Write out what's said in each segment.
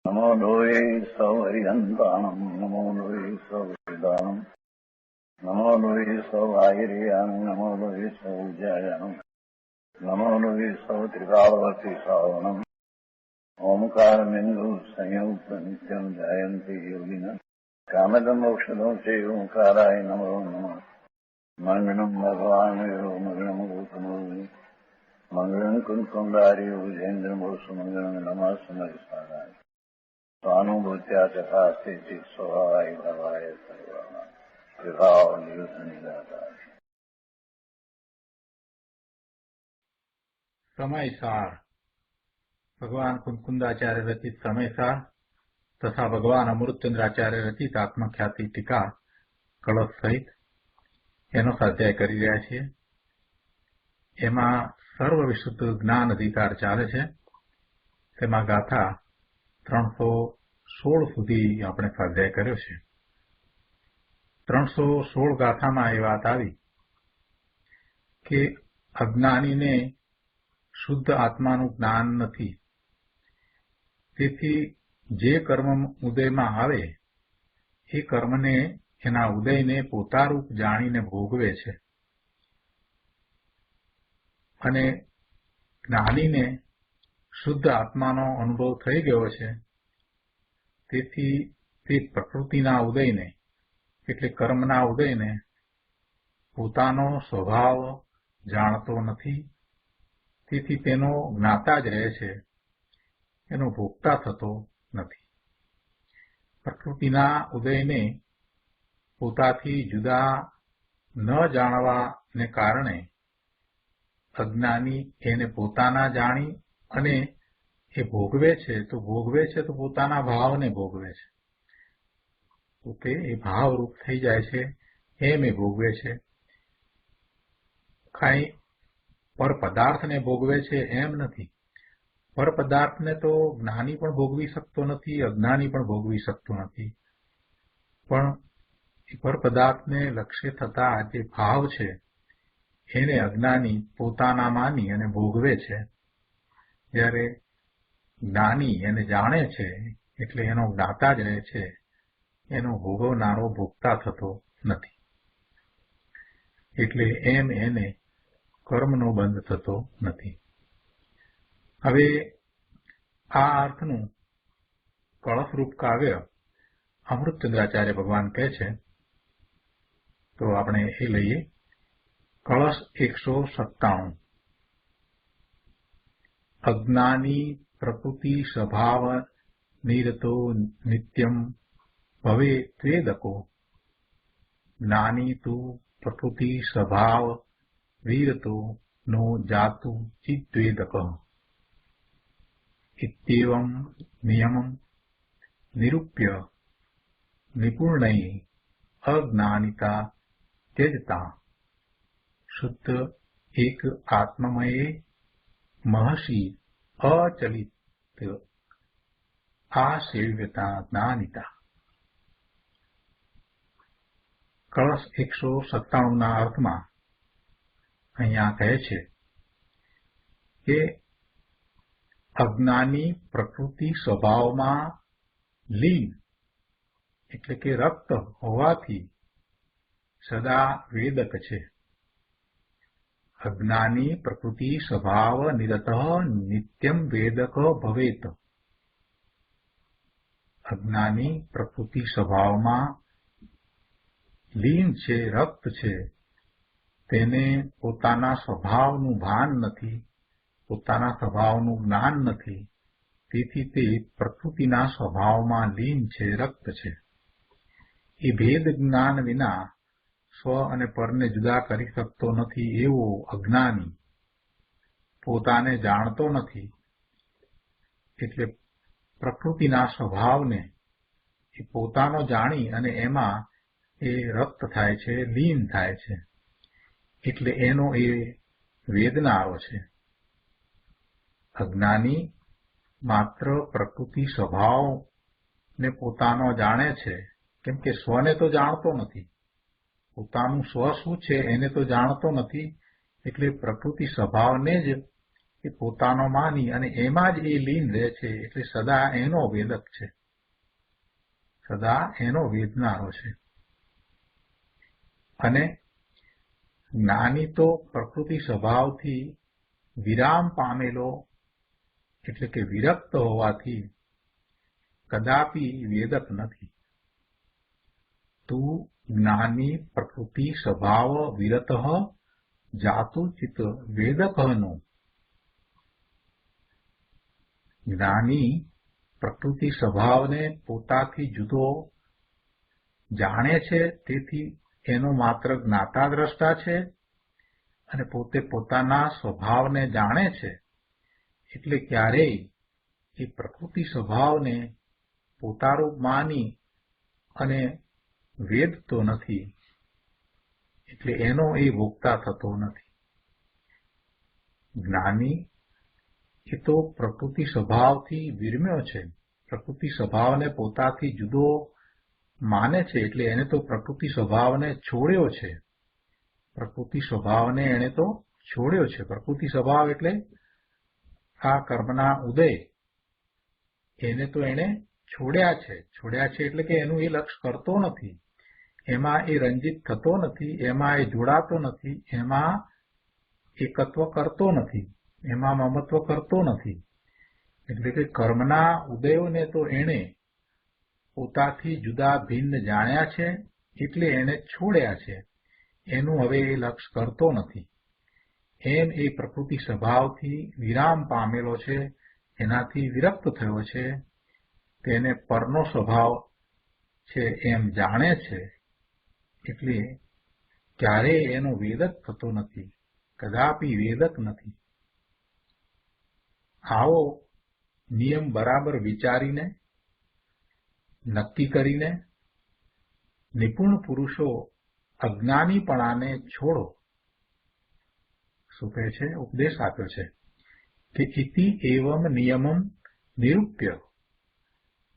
नमो लोये सौहरिहन्ताणम् नमो लोये सौहृदानम् नमो लोये सौआयर्याणम् नमो लोये सौज्यायानम् नमो लोये सौत्रिकावती सावनम् ओंकारमिन्दु संयुक्त नित्यम् जायन्ति योगिनः कामदम् औषधम् च ओंकाराय नमो नमः मङ्गलम् भगवान् मङ्गलम् गौतमो मङ्गलम् कुन्कुण्डार्यो विजेन्द्रमोसु मङ्गलम् नमः समयसाराय स्वानुभूत्या चकास्ते स्वभावाय भवाय सर्वाणां विभाव निदाताय। समयसार भगवान कुंकुंदाचार्य रचित समयसार तथा भगवान अमृतचंद्राचार्य रचित आत्मख्याति टीका कलश सहित एनो स्वाध्याय કરી રહ્યા છીએ। એમાં સર્વ વિશુદ્ધ જ્ઞાન અધિકાર ચાલે છે। તેમાં ગાથા 316 સુધી આપણે સ્વાધ્યાય કર્યો છે। 316 ગાથામાં એ વાત આવી કે અજ્ઞાનીને શુદ્ધ આત્માનું જ્ઞાન નથી, તેથી જે કર્મ ઉદયમાં આવે એ કર્મને એના ઉદયને પોતારૂપ જાણીને ભોગવે છે અને જ્ઞાનીને શુદ્ધ આત્માનો અનુભવ થઈ ગયો છે, તેથી તે પ્રકૃતિના ઉદયને એટલે કર્મના ઉદયને પોતાનો સ્વભાવ જાણતો નથી, તેથી તેનો જ્ઞાતા જ રહે છે, એનો ભોગતા થતો નથી। પ્રકૃતિના ઉદયને પોતાથી જુદા ન જાણવાને કારણે અજ્ઞાની એને પોતાના જાણી અને એ ભોગવે છે તો પોતાના ભાવને ભોગવે છે, તો તે એ ભાવરૂપ થઈ જાય છે, એમ એ ભોગવે છે। કાંઈ પર પદાર્થને ભોગવે છે એમ નથી। પર પદાર્થને તો જ્ઞાની પણ ભોગવી શકતો નથી, અજ્ઞાની પણ ભોગવી શકતો નથી, પણ એ પર પદાર્થને લક્ષ્ય થતા જે ભાવ છે એને અજ્ઞાની પોતાના માની અને ભોગવે છે, જ્યારે જ્ઞાની એને જાણે છે એટલે એનો જ્ઞાતા જ રહે છે, એનો ભોગવનારો ભોગતા થતો નથી, એટલે એમ એને કર્મનો બંધ થતો નથી। હવે આ અર્થનું કળશરૂપ કાવ્ય અમૃતચંદ્રાચાર્ય ભગવાન કહે છે, તો આપણે એ લઈએ। કળશ 197। અજ્ઞાની પ્રકૃતિ સ્વભાવ નિરતો નિત્યમ ભવે ત્વેદકો જ્ઞાની તુ પ્રકૃતિ સ્વભાવ વીરતો નો જાતુ ચિદ્વેદક इत्येवं नियमं निरूप्य निपुणै अज्ञानिता त्यजता शुद्ध एक आत्ममये महर्षि अचलित आसेव्यता ज्ञानिता। कलश 197 ના અર્થમાં અહીંયા કહે છે કે અજ્ઞાની પ્રકૃતિ સ્વભાવમાં લીન એટલે કે રક્ત હોવાથી સદા વેદક છે। અજ્ઞાની પ્રકૃતિ સ્વભાવ નિરતઃ નિત્યમ વેદક ભવેત। અજ્ઞાની પ્રકૃતિ સ્વભાવમાં લીન છે, રક્ત છે, તેને પોતાના સ્વભાવનું ભાન નથી, પોતાના સ્વભાવનું જ્ઞાન નથી, તેથી તે પ્રકૃતિના સ્વભાવમાં લીન છે, રક્ત છે। એ ભેદ જ્ઞાન વિના સ્વ અને પરને જુદા કરી શકતો નથી એવો અજ્ઞાની પોતાને જાણતો નથી, એટલે પ્રકૃતિના સ્વભાવને એ પોતાનો જાણી અને એમાં એ રક્ત થાય છે, લીન થાય છે, એટલે એનો એ વેદનારો છે। અજ્ઞાની માત્ર પ્રકૃતિ સ્વભાવને પોતાનો જાણે છે, કેમ કે સ્વને તો જાણતો નથી, પોતાનું સ્વ શું છે એને તો જાણતો નથી, એટલે પ્રકૃતિ સ્વભાવને જ એ પોતાનો માની અને એમાં જ એ લીન રહે છે, એટલે સદા એનો વેદક છે, સદા એનો વેદનારો છે. અને જ્ઞાની તો પ્રકૃતિ સ્વભાવથી વિરામ પામેલો એટલે કે વિરક્ત હોવાથી કદાપી વેદક નથી. તું જ્ઞાની પ્રકૃતિ સ્વભાવ વિરત જાતુ ચિત વેદકનો. જ્ઞાની પ્રકૃતિ સ્વભાવને પોતાથી જુદો જાણે છે, તેથી એનો માત્ર જ્ઞાતા દ્રષ્ટા છે, અને પોતે પોતાના સ્વભાવને જાણે છે, એટલે ક્યારેય એ પ્રકૃતિ સ્વભાવને પોતારૂપ માની અને વેદતો નથી, એટલે એનો એ ભોગતા થતો નથી. જ્ઞાની એ તો પ્રકૃતિ સ્વભાવથી વિરમ્યો છે, પ્રકૃતિ સ્વભાવને પોતાથી જુદો માને છે, એટલે એને તો પ્રકૃતિ સ્વભાવને છોડ્યો છે, પ્રકૃતિ સ્વભાવને એને તો છોડ્યો છે. પ્રકૃતિ સ્વભાવ એટલે આ કર્મના ઉદય, એને તો એને છોડ્યા છે એટલે કે એનું એ લક્ષ્ય કરતો નથી, એમાં એ રંજિત થતો નથી, એમાં એ જોડાતો નથી, એમાં એકત્વ કરતો નથી, એમાં મમત્વ કરતો નથી. એટલે કે કર્મના ઉદયોને તો એણે પોતાથી જુદા ભિન્ન જાણ્યા છે, એટલે એને છોડ્યા છે, એનું હવે એ લક્ષ્ય કરતો નથી. એમ એ પ્રકૃતિ સ્વભાવથી વિરામ પામેલો છે, એનાથી વિરક્ત થયો છે, તેને પરનો સ્વભાવ છે એમ જાણે છે, એટલે ક્યારેય એનો વેદક થતો નથી, કદાપી વેદક નથી. આવો નિયમ બરાબર વિચારીને, નક્કી કરીને નિપુણ પુરુષો અજ્ઞાનીપણાને છોડો. શું કહે છે? ઉપદેશ આપ્યો છે કે ઇતિ એવમ નિયમમ નિરૂપ્ય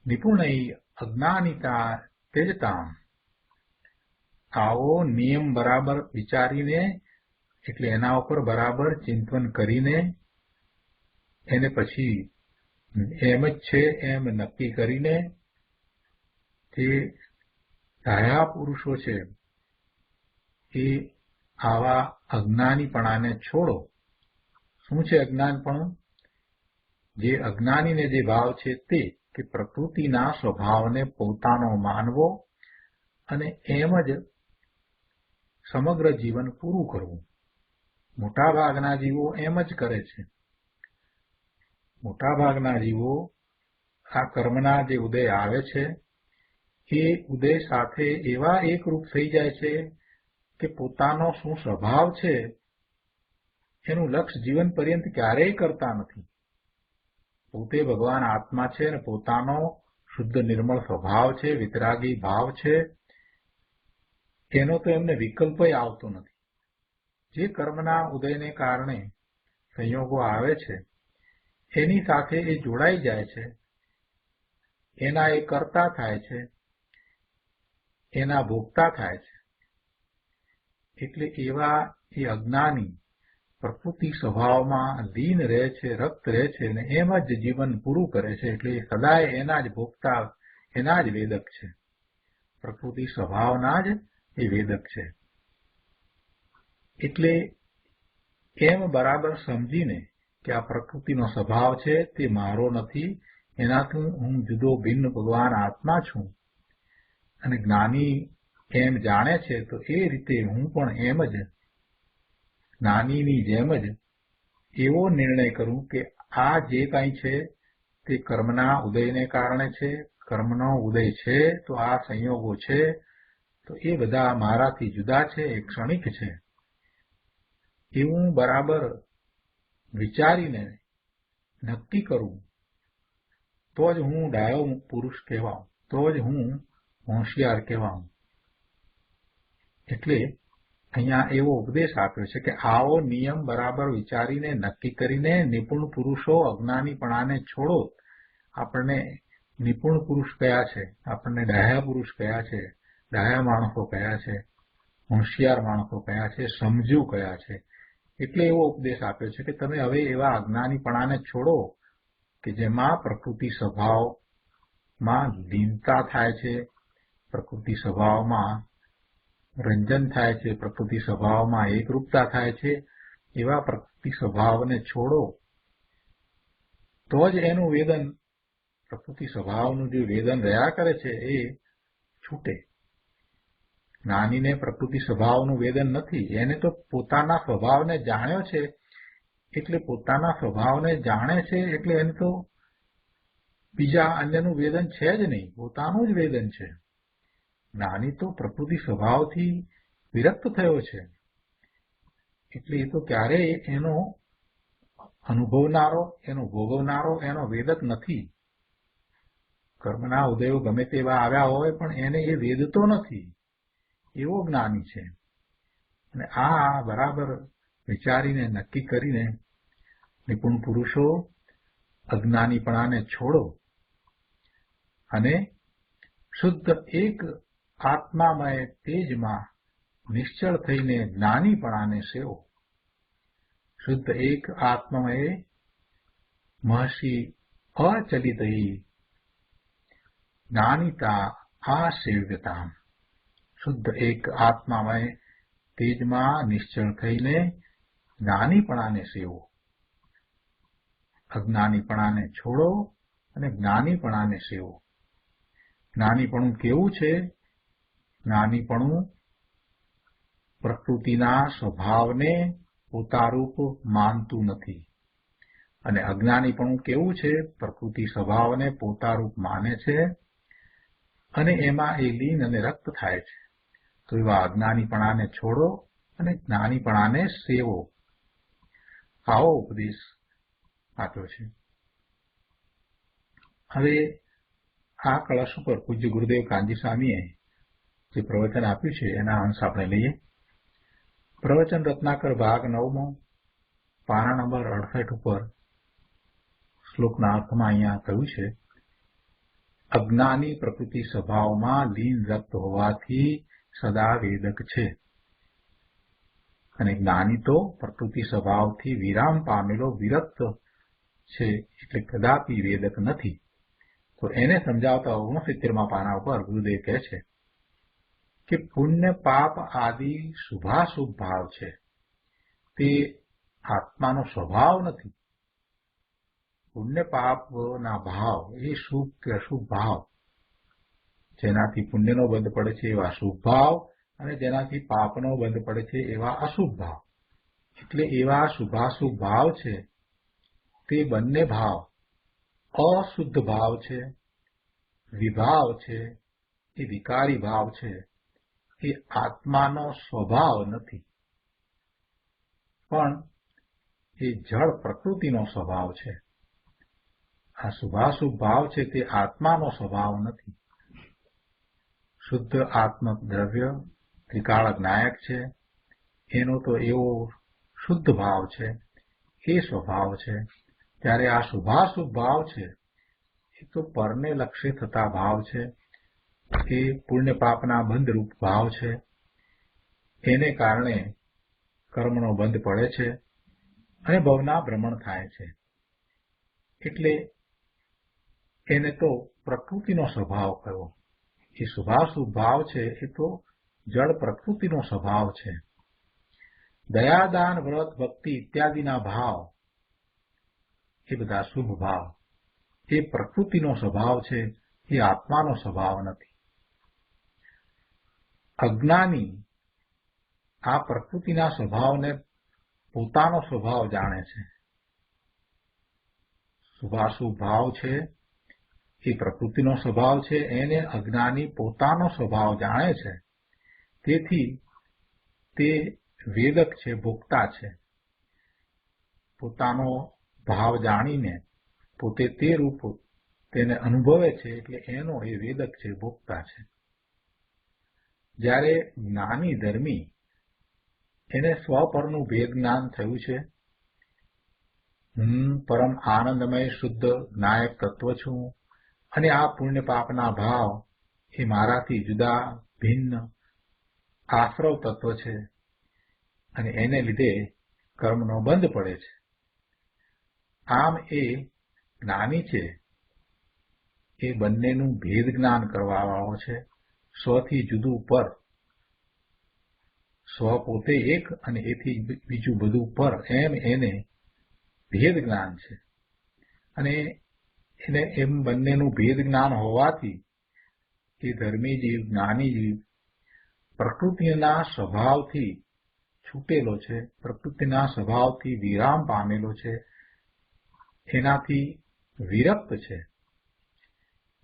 નિપુણૈ અજ્ઞાનિતા તેજતામ. આવો નિયમ બરાબર વિચારીને, એટલે એના ઉપર બરાબર ચિંતન કરીને, એને પછી એમ જ છે એમ નક્કી કરીને જે ધાયા પુરુષો છે એ આવા અજ્ઞાનીપણાને છોડો. શું છે અજ્ઞાનપણું? જે અજ્ઞાનીને જે ભાવ છે તે કે પ્રકૃતિના સ્વભાવને પોતાનો માનવો અને એમ જ સમગ્ર જીવન પૂરું કરવું. મોટાભાગના જીવો એમ જ કરે છે. મોટાભાગના જીવો આ કર્મના જે ઉદય આવે છે એ ઉદય સાથે એવા એકરૂપ થઈ જાય છે કે પોતાનો શું સ્વભાવ છે એનું લક્ષ્ય જીવન પર્યંત ક્યારેય કરતા નથી. પોતે ભગવાન આત્મા છે અને પોતાનો શુદ્ધ નિર્મળ સ્વભાવ છે, વિતરાગી ભાવ છે, એનો તો એમને વિકલ્પય આવતો નથી. જે કર્મના ઉદયને કારણે સંયોગો આવે છે એની સાથે એ જોડાઈ જાય છે, એના એ કરતા થાય છે, એના ભોગતા થાય છે. એટલે એવા એ અજ્ઞાની પ્રકૃતિ સ્વભાવમાં લીન રહે છે, રક્ત રહે છે અને એમ જ જીવન પૂરું કરે છે. એટલે સદાય એના જ ભોગતા, એના જ વેદક છે. પ્રકૃતિ સ્વભાવના જ એ વેદક છે. એટલે એમ બરાબર સમજીને કે આ પ્રકૃતિનો સ્વભાવ છે તે મારો નથી, એનાથી હું જુદો ભિન્ન ભગવાન આત્મા છું, અને જ્ઞાની એમ જાણે છે તો એ રીતે હું પણ એમ જ જ્ઞાનીની જેમ જ એવો નિર્ણય કરું કે આ જે કાંઈ છે તે કર્મના ઉદયને કારણે છે, કર્મનો ઉદય છે તો આ સંયોગો છે તો એ બધા મારાથી જુદા છે, એ ક્ષણિક છે. એવું બરાબર વિચારીને નક્કી કરું તો જ હું ડાયો પુરુષ કહેવાઉં, તો જ હું હોશિયાર કહેવાઉં. એટલે અહીંયા એવો ઉપદેશ આપ્યો છે કે આવો નિયમ બરાબર વિચારીને નક્કી કરીને નિપુણ પુરુષો અજ્ઞાનીપણાને છોડો. આપણને નિપુણ પુરુષ કયા છે, આપણને ડાયા પુરુષ કયા છે, ડાયા માણસો કયા છે, હોશિયાર માણસો કયા છે, સમજુ કયા છે, એટલે એવો ઉપદેશ આપ્યો છે કે તમે હવે એવા અજ્ઞાનીપણાને છોડો કે જેમાં પ્રકૃતિ સ્વભાવમાં લીનતા થાય છે, પ્રકૃતિ સ્વભાવમાં રંજન થાય છે, પ્રકૃતિ સ્વભાવમાં એકરૂપતા થાય છે. એવા પ્રકૃતિ સ્વભાવને છોડો તો જ એનું વેદન, પ્રકૃતિ સ્વભાવનું જે વેદન રહ્યા કરે છે એ છૂટે. જ્ઞાનીને પ્રકૃતિ સ્વભાવનું વેદન નથી, એને તો પોતાના સ્વભાવને જાણ્યો છે, એટલે પોતાના સ્વભાવને જાણે છે એટલે એને તો બીજા અન્યનું વેદન છે જ નહીં, પોતાનું જ વેદન છે. જ્ઞાની તો પ્રકૃતિ સ્વભાવથી વિરક્ત થયો છે, એટલે એ તો ક્યારેય એનો અનુભવનારો, એનો ભોગવનારો, એનો વેદક નથી. કર્મના ઉદયો ગમે તેવા આવ્યા હોય પણ એને એ વેદતો નથી, એવો જ્ઞાની છે. અને આ બરાબર વિચારીને નક્કી કરીને નિપુણ પુરુષો અજ્ઞાનીપણાને છોડો અને શુદ્ધ એક આત્મામય તેજમાં નિશ્ચળ થઈને જ્ઞાનીપણાને સેવો. શુદ્ધ એક આત્મામય મહર્ષિ અચલિત જ્ઞાનિતા આસેવ્યતા. શુદ્ધ એક આત્મામય તેજમાં નિશ્ચળ થઈને જ્ઞાનીપણાને સેવો. અજ્ઞાનીપણાને છોડો અને જ્ઞાનીપણાને સેવો. જ્ઞાનીપણું કેવું છે? જ્ઞાનીપણું પ્રકૃતિના સ્વભાવને પોતારૂપ માનતું નથી. અને અજ્ઞાનીપણું કેવું છે? પ્રકૃતિ સ્વભાવને પોતારૂપ માને છે અને એમાં એ લીન અને રક્ત થાય છે. તો એવા અજ્ઞાનીપણાને છોડો અને જ્ઞાનીપણાને સેવો. આવો ઉપદેશ આપ્યો છે. હવે આ કળશ ઉપર પૂજ્ય ગુરુદેવ કાનજી સ્વામીએ જે પ્રવચન આપ્યું છે એના અંશ આપણે લઈએ. પ્રવચન રત્નાકર ભાગ 9 પાના નંબર 68 ઉપર શ્લોકના અર્થમાં અહીંયા કહ્યું છે, અજ્ઞાની પ્રકૃતિ સ્વભાવમાં લીન રક્ત હોવાથી સદા વેદક છે અને જ્ઞાની તો પ્રકૃતિ સ્વભાવથી વિરામ પામેલો વિરક્ત છે, એટલે કદાપી વેદક નથી. તો એને સમજાવતા 69માં પાના ઉપર ગુરુદેવ કહે છે કે પુણ્ય પાપ આદિ શુભાશુભ ભાવ છે તે આત્માનો સ્વભાવ નથી. પુણ્ય પાપના ભાવ એ શુભ કે અશુભ ભાવ, જેનાથી પુણ્યનો બંધ પડે છે એવા શુભ ભાવ અને જેનાથી પાપનો બંધ પડે છે એવા અશુભ ભાવ. એટલે એવા શુભાશુભ ભાવ છે તે બંને ભાવ અશુદ્ધ ભાવ છે, વિભાવ છે, એ વિકારી ભાવ છે, એ આત્માનો સ્વભાવ નથી, પણ એ જળ પ્રકૃતિનો સ્વભાવ છે. આ શુભાશુભ ભાવ છે તે આત્માનો સ્વભાવ નથી. શુદ્ધ આત્મક દ્રવ્ય ત્રિકાળક નાયક છે, એનો તો એવો શુદ્ધ ભાવ છે, એ સ્વભાવ છે. ત્યારે આ શુભાશુભ ભાવ છે એ તો પરને લક્ષ્ય થતા ભાવ છે, એ પુણ્ય પાપના બંધરૂપ ભાવ છે. એને કારણે કર્મનો બંધ પડે છે અને ભવના ભ્રમણ થાય છે. એટલે એને તો પ્રકૃતિનો સ્વભાવ કયો. એ શુભાશુભ ભાવ છે એ તો જળ પ્રકૃતિનો સ્વભાવ છે. દયાદાન વ્રત ભક્તિ ઇત્યાદિના ભાવ એ બધા શુભ ભાવ, એ પ્રકૃતિનો સ્વભાવ છે, એ આત્માનો સ્વભાવ નથી. અજ્ઞાની આ પ્રકૃતિના સ્વભાવને પોતાનો સ્વભાવ જાણે છે. શુભાશુભ ભાવ છે એ પ્રકૃતિનો સ્વભાવ છે, એને અજ્ઞાની પોતાનો સ્વભાવ જાણે છે. તેથી તે વેદક છે, ભોગતા છે. પોતાનો ભાવ જાણીને પોતે તે રૂપ તેને અનુભવે છે, એટલે એનો એ વેદક છે, ભોગતા છે. જ્યારે જ્ઞાની ધર્મી એને સ્વપરનું ભેદ જ્ઞાન થયું છે, હું પરમ આનંદમય શુદ્ધ નાયક તત્વ છું અને આ પુણ્ય પાપના ભાવ એ મારાથી જુદા ભિન્ન આશ્રવ તત્વ છે અને એને લીધે કર્મનો બંધ પડે છે. આમ એ જ્ઞાની છે એ બંનેનું ભેદ જ્ઞાન કરવા વાળો છે. સ્વથી જુદું પર, સ્વ પોતે એક અને એથી બીજું બધું પર, એમ એને ભેદ જ્ઞાન છે. અને એને એમ બંનેનું ભેદ જ્ઞાન હોવાથી એ ધર્મી જીવ, જ્ઞાની જીવ પ્રકૃતિના સ્વભાવથી છૂટેલો છે, પ્રકૃતિના સ્વભાવથી વિરામ પામેલો છે, એનાથી વિરક્ત છે.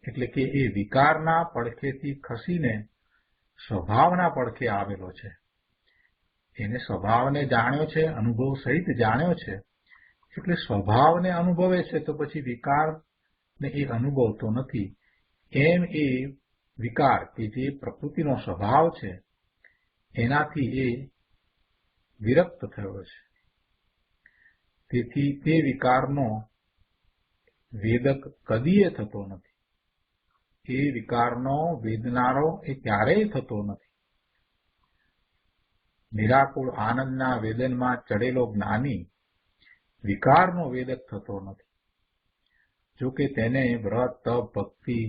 એટલે કે એ વિકારના પડખેથી ખસીને સ્વભાવના પડખે આવેલો છે. એને સ્વભાવને જાણ્યો છે, અનુભવ સહિત જાણ્યો છે, એટલે સ્વભાવને અનુભવે છે, તો પછી વિકારને એ અનુભવતો નથી. એમ એ વિકાર કે જે પ્રકૃતિનો સ્વભાવ છે એનાથી એ વિરક્ત થયો છે. તેથી તે વિકારનો વેદક કદીએ થતો નથી. એ વિકારનો વેદનારો એ ક્યારેય થતો નથી. નિરાકુળ આનંદના વેદનમાં ચડેલો જ્ઞાની વિકારનો વેદક થતો નથી. જોકે તેને વ્રત, તપ, ભક્તિ,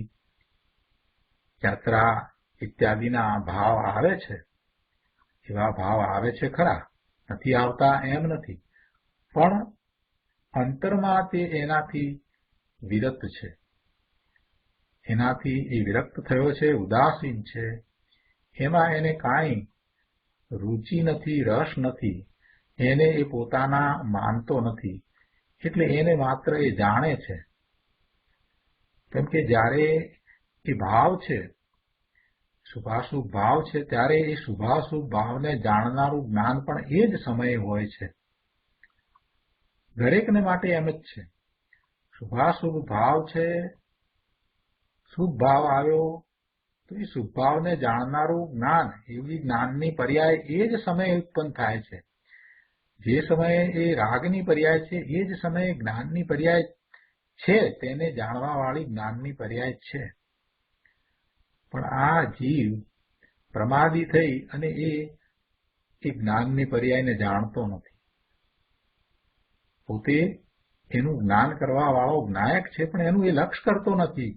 યાત્રા ઇત્યાદિના ભાવ આવે છે. એવા ભાવ આવે છે ખરા, નથી આવતા એમ નથી, પણ અંતરમાં તે એનાથી વિરક્ત છે. એનાથી એ વિરક્ત થયો છે, ઉદાસીન છે. એમાં એને કાંઈ રુચિ નથી, રસ નથી. એને એ પોતાના માનતો નથી. એટલે એને માત્ર એ જાણે છે. કેમ કે જ્યારે એ ભાવ છે, શુભાશુભ ભાવ છે, ત્યારે એ શુભાશુભ ભાવને જાણનારું જ્ઞાન પણ એ જ સમયે હોય છે. દરેકને માટે એમ જ છે. શુભાશુભ ભાવ છે, શુભ ભાવ આવ્યો તો એ શુભ ભાવને જાણનારું જ્ઞાન, એવી જ્ઞાનની પર્યાય એ જ સમયે ઉત્પન્ન થાય છે. જે સમયે એ રાગની પર્યાય છે એ જ સમયે જ્ઞાનની પર્યાય છે. તેને જાણવા વાળી જ્ઞાનની પર્યાય છે. પણ આ જીવ પ્રમાદી થઈ અને એ જ્ઞાનની પર્યાયને જાણતો નથી. પોતે એનું જ્ઞાન કરવા વાળો જ્ઞાયક છે, પણ એનું એ લક્ષ કરતો નથી.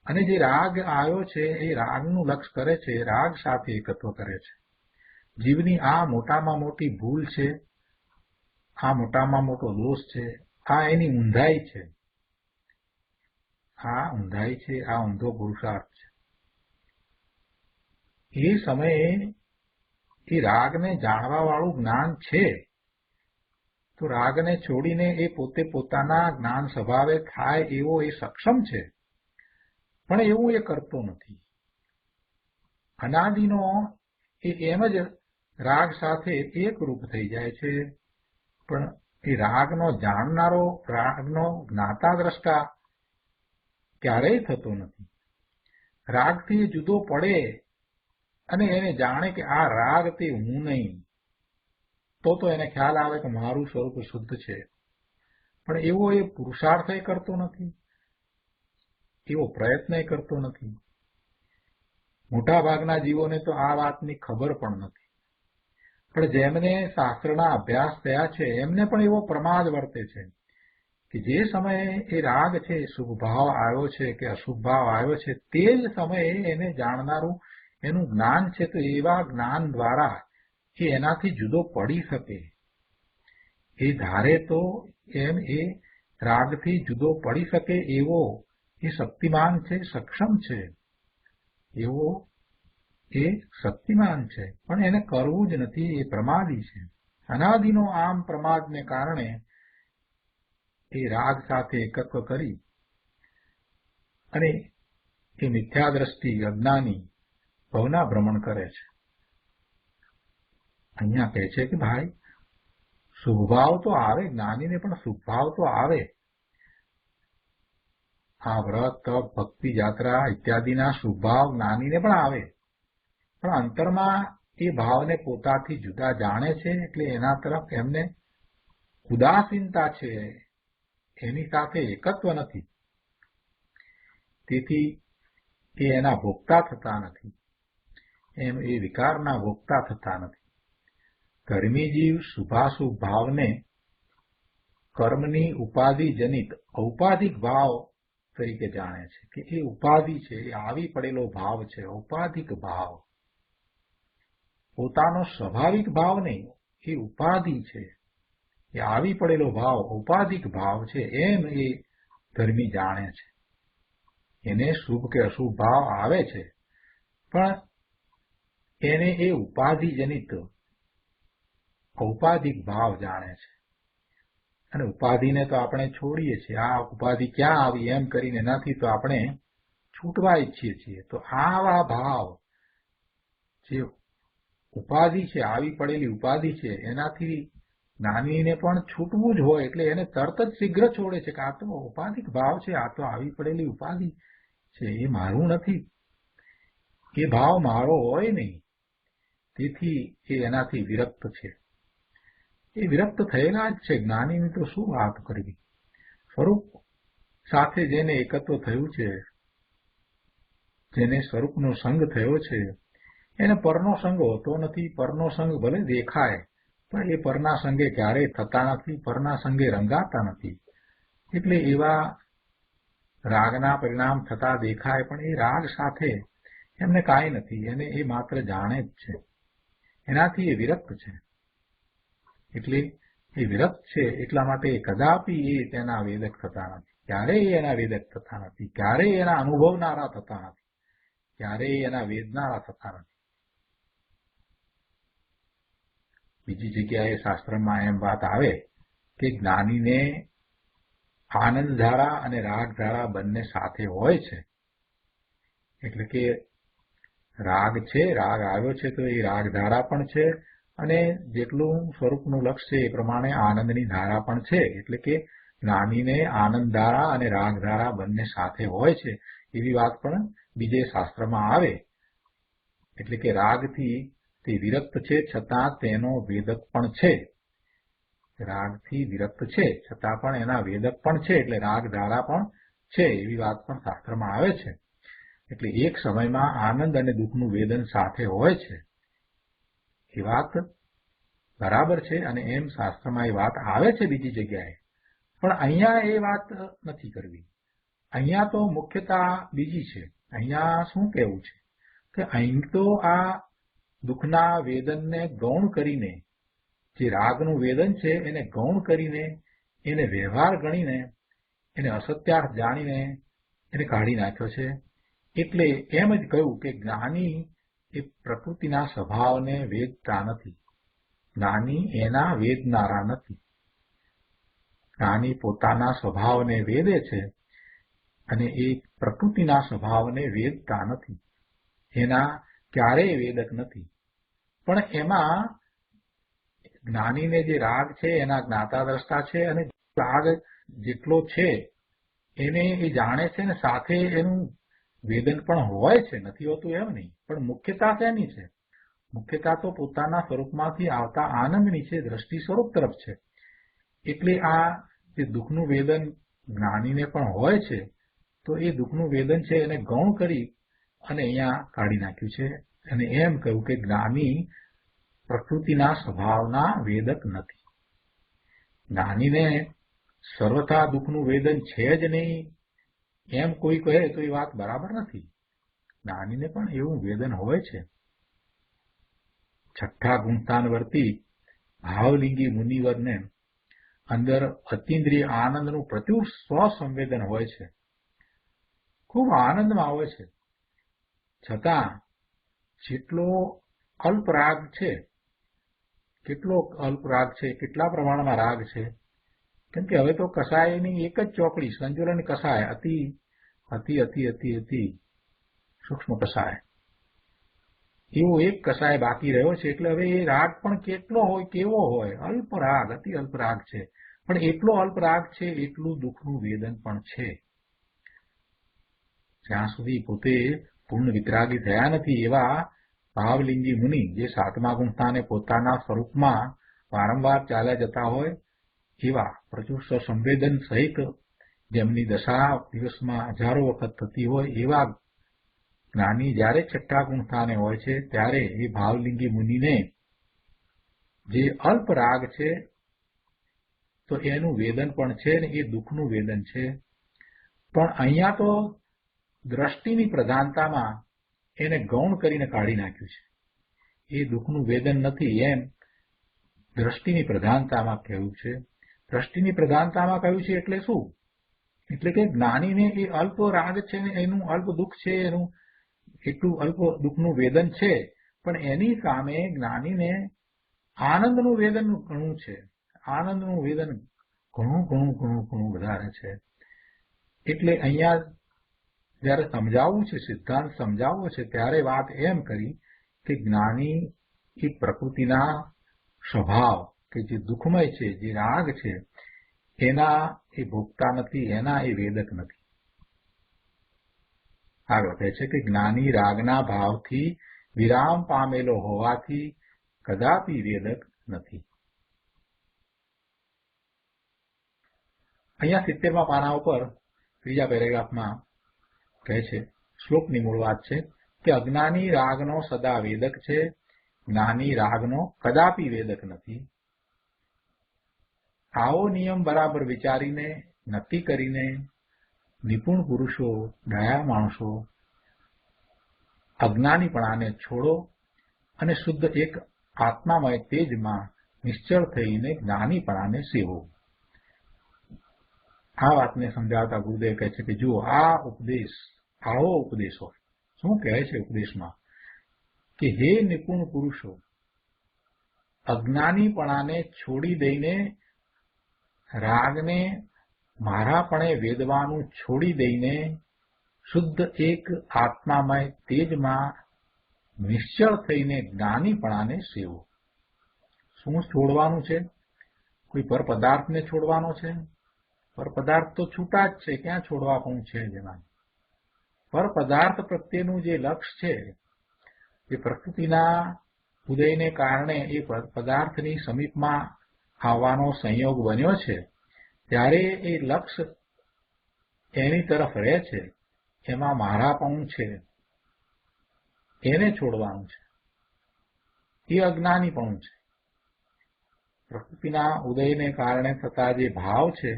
અને જે રાગ આવ્યો છે એ રાગનું લક્ષ કરે છે, રાગ સાથે એકત્વ કરે છે. જીવની આ મોટામાં મોટી ભૂલ છે, આ મોટામાં મોટો દોષ છે. આ એની ઊંધાઈ છે. આ ઊંધાઈ છે, આ ઊંધો પુરુષાર્થ છે. એ સમયે એ રાગને જાણવા વાળું જ્ઞાન છે, તો રાગને છોડીને એ પોતે પોતાના જ્ઞાન સ્વભાવે થાય એવો એ સક્ષમ છે. પણ એવું એ કરતો નથી. અનાદિનો એ એમ જ રાગ સાથે એકરૂપ થઈ જાય છે. પણ એ રાગનો જાણનારો, રાગનો જ્ઞાતા દ્રષ્ટા ક્યારેય થતો નથી. રાગથી જુદો પડે અને એને જાણે કે આ રાગ તે હું નહીં, તો એને ખ્યાલ આવે કે મારું સ્વરૂપ શુદ્ધ છે. પણ એવો એ પુરુષાર્થ કરતો નથી, એવો પ્રયત્ન કરતો નથી. મોટા ભાગના જીવોને તો આ વાતની ખબર પણ નથી. પણ જેમને શાસ્ત્રના અભ્યાસ થયા છે એમને પણ એવો પ્રમાદ વર્તે છે કે જે સમયે એ રાગ છે, શુભ ભાવ આવ્યો છે કે અશુભ ભાવ આવ્યો છે, તે જ સમયે એને જાણનારું એનું જ્ઞાન છે. તો એવા જ્ઞાન દ્વારા એ એનાથી જુદો પડી શકે. એ ધારે તો એમ એ રાગથી જુદો પડી શકે એવો એ શક્તિમાન છે, સક્ષમ છે. એવો એ શક્તિમાન છે, પણ એને કરવું જ નથી. એ પ્રમાદી છે. અનાદિનો આમ પ્રમાદને કારણે એ રાગ સાથે એકત્વ કરી અને એ મિથ્યા દ્રષ્ટિ અજ્ઞાની ભવના ભ્રમણ કરે છે. અહીંયા કહે છે કે ભાઈ શુભભાવ તો આવે, જ્ઞાનીને પણ શુભભાવ તો આવે. આ વ્રત, તપ, ભક્તિ, યાત્રા ઇત્યાદિના શુભભાવ જ્ઞાનીને પણ આવે. પણ અંતરમાં એ ભાવને પોતાથી જુદા જાણે છે, એટલે એના તરફ એમને ઉદાસીનતા છે, એની સાથે એકત્વ નથી. તેથી એ એના ભોગતા થતા નથી. એમ એ વિકારના ભોગતા થતા નથી. ધર્મી જીવ શુભાશુભ ભાવને કર્મની ઉપાધિજનિત ઔપાધિક ભાવ તરીકે જાણે છે કે એ ઉપાધિ છે, એ આવી પડેલો ભાવ છે, ઔપાધિક ભાવ. પોતાનો સ્વાભાવિક ભાવ નહીં, એ ઉપાધિ છે, એ આવી પડેલો ભાવ ઔપાધિક ભાવ છે, એમ એ ધર્મી જાણે છે. એને શુભ કે અશુભ ભાવ આવે છે, પણ એને એ ઉપાધિજનિત ઔપાધિક ભાવ જાણે છે. અને ઉપાધિને તો આપણે છોડીએ છીએ. આ ઉપાધિ ક્યાં આવી એમ કરીને એનાથી તો આપણે છૂટવા ઈચ્છીએ છીએ. તો આવા ભાવ જે ઉપાધિ છે, આવી પડેલી ઉપાધિ છે, એનાથી જ્ઞાનીને પણ છૂટવું જ હોય એટલે એને તરત જ શીઘ્ર છોડે છે કે આ તો ઉપાધિક ભાવ છે, આ તો આવી પડેલી ઉપાધિ છે, એ મારું નથી, એ ભાવ મારો હોય નહીં. તેથી એ એનાથી વિરક્ત છે. એ વિરક્ત થયેલા જ છે. જ્ઞાનીની તો શું વાત કરવી. સ્વરૂપ સાથે જેને એકત્વ થયું છે, જેને સ્વરૂપનો સંગ થયો છે, એને પરનો સંગ હોતો નથી. પરનો સંગ ભલે દેખાય પણ એ પરના સંગે ક્યારેય થતા નથી, પરના સંગે રંગાતા નથી. એટલે એવા રાગના પરિણામ થતા દેખાય પણ એ રાગ સાથે એમને કાંઈ નથી. એને એ માત્ર જાણે જ છે. એનાથી એ વિરક્ત છે. એટલે એ વિરક્ત છે એટલા માટે કદાપી એ તેના વેદક થતા નથી. ક્યારેય એના વેદક થતા નથી, ક્યારેય એના અનુભવનારા થતા નથી, ક્યારેય એના વેદનારા થતા નથી. બીજી જગ્યાએ શાસ્ત્રમાં એમ વાત આવે કે જ્ઞાનીને આનંદ ધારા અને રાગ ધારા બંને સાથે હોય છે. એટલે કે રાગ છે, રાગ આવ્યો છે તો એ રાગ ધારા પણ છે અને જેટલું સ્વરૂપનું લક્ષ્ય છે એ પ્રમાણે આનંદની ધારા પણ છે. એટલે કે જ્ઞાનીને આનંદ ધારા અને રાગ ધારા બંને સાથે હોય છે એવી વાત પણ બીજે શાસ્ત્રમાં આવે. એટલે કે રાગથી તે વિરક્ત છે છતાં તેનો વેદક પણ છે. રાગથી વિરક્ત છે છતાં પણ એના વેદક પણ છે, એટલે રાગ ધારા પણ છે એવી વાત પણ શાસ્ત્રમાં આવે છે. એટલે એક સમયમાં આનંદ અને દુઃખનું વેદન સાથે હોય છે એ વાત બરાબર છે અને એમ શાસ્ત્રમાં એ વાત આવે છે બીજી જગ્યાએ. પણ અહીંયા એ વાત નથી કરવી. અહીંયા તો મુખ્યતા બીજી છે. અહીંયા શું કહેવું છે કે અહીં તો આ દુઃખના વેદનને ગૌણ કરીને, જે રાગનું વેદન છે એને ગૌણ કરીને, એને વ્યવહાર ગણીને, એને અસત્યાર્થ જાણીને એને કાઢી નાખ્યો છે. એટલે એમ જ કહ્યું કે જ્ઞાની એ પ્રકૃતિના સ્વભાવને વેદતા નથી. જ્ઞાની એના વેદનારા નથી. જ્ઞાની પોતાના સ્વભાવને વેદે છે અને એ પ્રકૃતિના સ્વભાવને વેદતા નથી. એના ક્યારેય વેદક નથી. પણ એમાં જ્ઞાનીને જે રાગ છે એના જ્ઞાતા દ્રષ્ટા છે અને રાગ જેટલો છે એને એ જાણે છે ને સાથે એનું વેદન પણ હોય છે, નથી હોતું એમ નહીં. પણ મુખ્યતા શેની છે? મુખ્યતા તો પોતાના સ્વરૂપમાંથી આવતા આનંદની છે, દ્રષ્ટિ સ્વરૂપ તરફ છે. એટલે આ જે દુઃખનું વેદન જ્ઞાનીને પણ હોય છે તો એ દુઃખનું વેદન છે એને ગૌણ કરી અને અહીંયા કાઢી નાખ્યું છે અને એમ કહ્યું કે જ્ઞાની પ્રકૃતિના સ્વભાવના વેદક નથી. જ્ઞાનીને સર્વથા દુઃખનું વેદન છે જ નહીં એમ કોઈ કહે તો એ વાત બરાબર નથી. જ્ઞાનીને પણ એવું વેદન હોય છે. છઠ્ઠા ગુણસ્થાનવર્તી ભાવલિંગી મુનિવરને અંદર અતિન્દ્રિય આનંદનું પ્રચુર સ્વસંવેદન હોય છે. ખૂબ આનંદમાં હોય છે. છતાં જેટલો અલ્પ રાગ છે, કેટલો અલ્પ રાગ છે, કેટલા પ્રમાણમાં રાગ છે, કેમ કે હવે તો કસાયની એક જ ચોકડી, સંતુલન કસાય, અતિ અતિ અતિ અતિ અતિ સૂક્ષ્મ કસાય, એવો એક કસાય બાકી રહ્યો છે. એટલે હવે એ રાગ પણ કેટલો હોય, કેવો હોય, અલ્પ રાગ, અતિ અલ્પ રાગ છે. પણ એટલો અલ્પ રાગ છે એટલું દુઃખનું વેદન પણ છે. જ્યાં સુધી પોતે પૂર્ણ વિતરાગી થયા નથી એવા ભાવલિંગી મુનિ, જે સાતમા ગુણસ્થાને પોતાના સ્વરૂપમાં વારંવાર ચાલ્યા જતા હોય એવા પ્રચુર સંવેદન સહિત જેમની દશા દિવસમાં હજારો વખત થતી હોય એવા જ્ઞાની જ્યારે છઠ્ઠા ગુણસ્થાને હોય છે ત્યારે એ ભાવલિંગી મુનિને જે અલ્પ રાગ છે તો એનું વેદન પણ છે ને એ દુઃખનું વેદન છે. પણ અહીંયા તો દ્રષ્ટિની પ્રધાનતામાં એને ગૌણ કરીને કાઢી નાખ્યું છે. એ દુઃખનું વેદન નથી એમ દ્રષ્ટિની પ્રધાનતામાં કહ્યું છે. દ્રષ્ટિની પ્રધાનતામાં કહ્યું છે એટલે શું? એટલે કે જ્ઞાનીને એ અલ્પ રાગ છે ને એનું અલ્પ દુઃખ છે, એનું એટલું અલ્પ દુઃખનું વેદન છે, પણ એની સામે જ્ઞાનીને આનંદનું વેદન ઘણું છે. આનંદનું વેદન ઘણું વધારે છે. એટલે અહીંયા જયારે સમજાવવું છે, સિદ્ધાંત સમજાવવો છે, ત્યારે વાત એમ કરી કે જ્ઞાની એ પ્રકૃતિના સ્વભાવ કે જે દુઃખમય છે, જે રાગ છે, એના એ ભોગતા નથી, એના એ વેદક નથી. આગળ કહે છે કે જ્ઞાની રાગના ભાવથી વિરામ પામેલો હોવાથી કદાપી વેદક નથી. અહીંયા 70મા પાના ઉપર ત્રીજા પેરેગ્રાફમાં કહે છે, શ્લોકની મૂળ વાત છે કે અજ્ઞાની રાગનો સદા વેદક છે, જ્ઞાની રાગનો કદાપી વેદક નથી. આવો નિયમ બરાબર વિચારીને, નક્કી કરીને નિપુણ પુરુષો, દયા માણસો અજ્ઞાનીપણાને છોડો અને શુદ્ધ એક આત્મામય તેજમાં નિશ્ચળ થઈને જ્ઞાનીપણાને સેવો. આ વાતને સમજાવતા ગુરુદેવ કહે છે કે જુઓ, આ ઉપદેશ, આવો ઉપદેશ હોય. શું કહે છે ઉપદેશમાં? કે હે નિપુણ પુરુષો, અજ્ઞાનીપણાને છોડી દઈને, રાગને મારાપણે વેદવાનું છોડી દઈને શુદ્ધ એક આત્મામય તેજમાં નિશ્ચળ થઈને જ્ઞાનીપણાને સેવો. શું છોડવાનું છે? કોઈ પર પદાર્થને છોડવાનો છે? પર પદાર્થ તો છૂટા જ છે, ક્યાં છોડવા પણ છે જેમાં? પર પદાર્થ પ્રત્યેનું જે લક્ષ્ય છે, એ પ્રકૃતિના ઉદયને કારણે એ પદાર્થની સમીપમાં આવવાનો સંયોગ બન્યો છે, ત્યારે એ લક્ષ્ય એની તરફ રહે છે, એમાં મારાપણું છે, એને છોડવાનું છે. એ અજ્ઞાનીપણું છે. પ્રકૃતિના ઉદયને કારણે થતા જે ભાવ છે,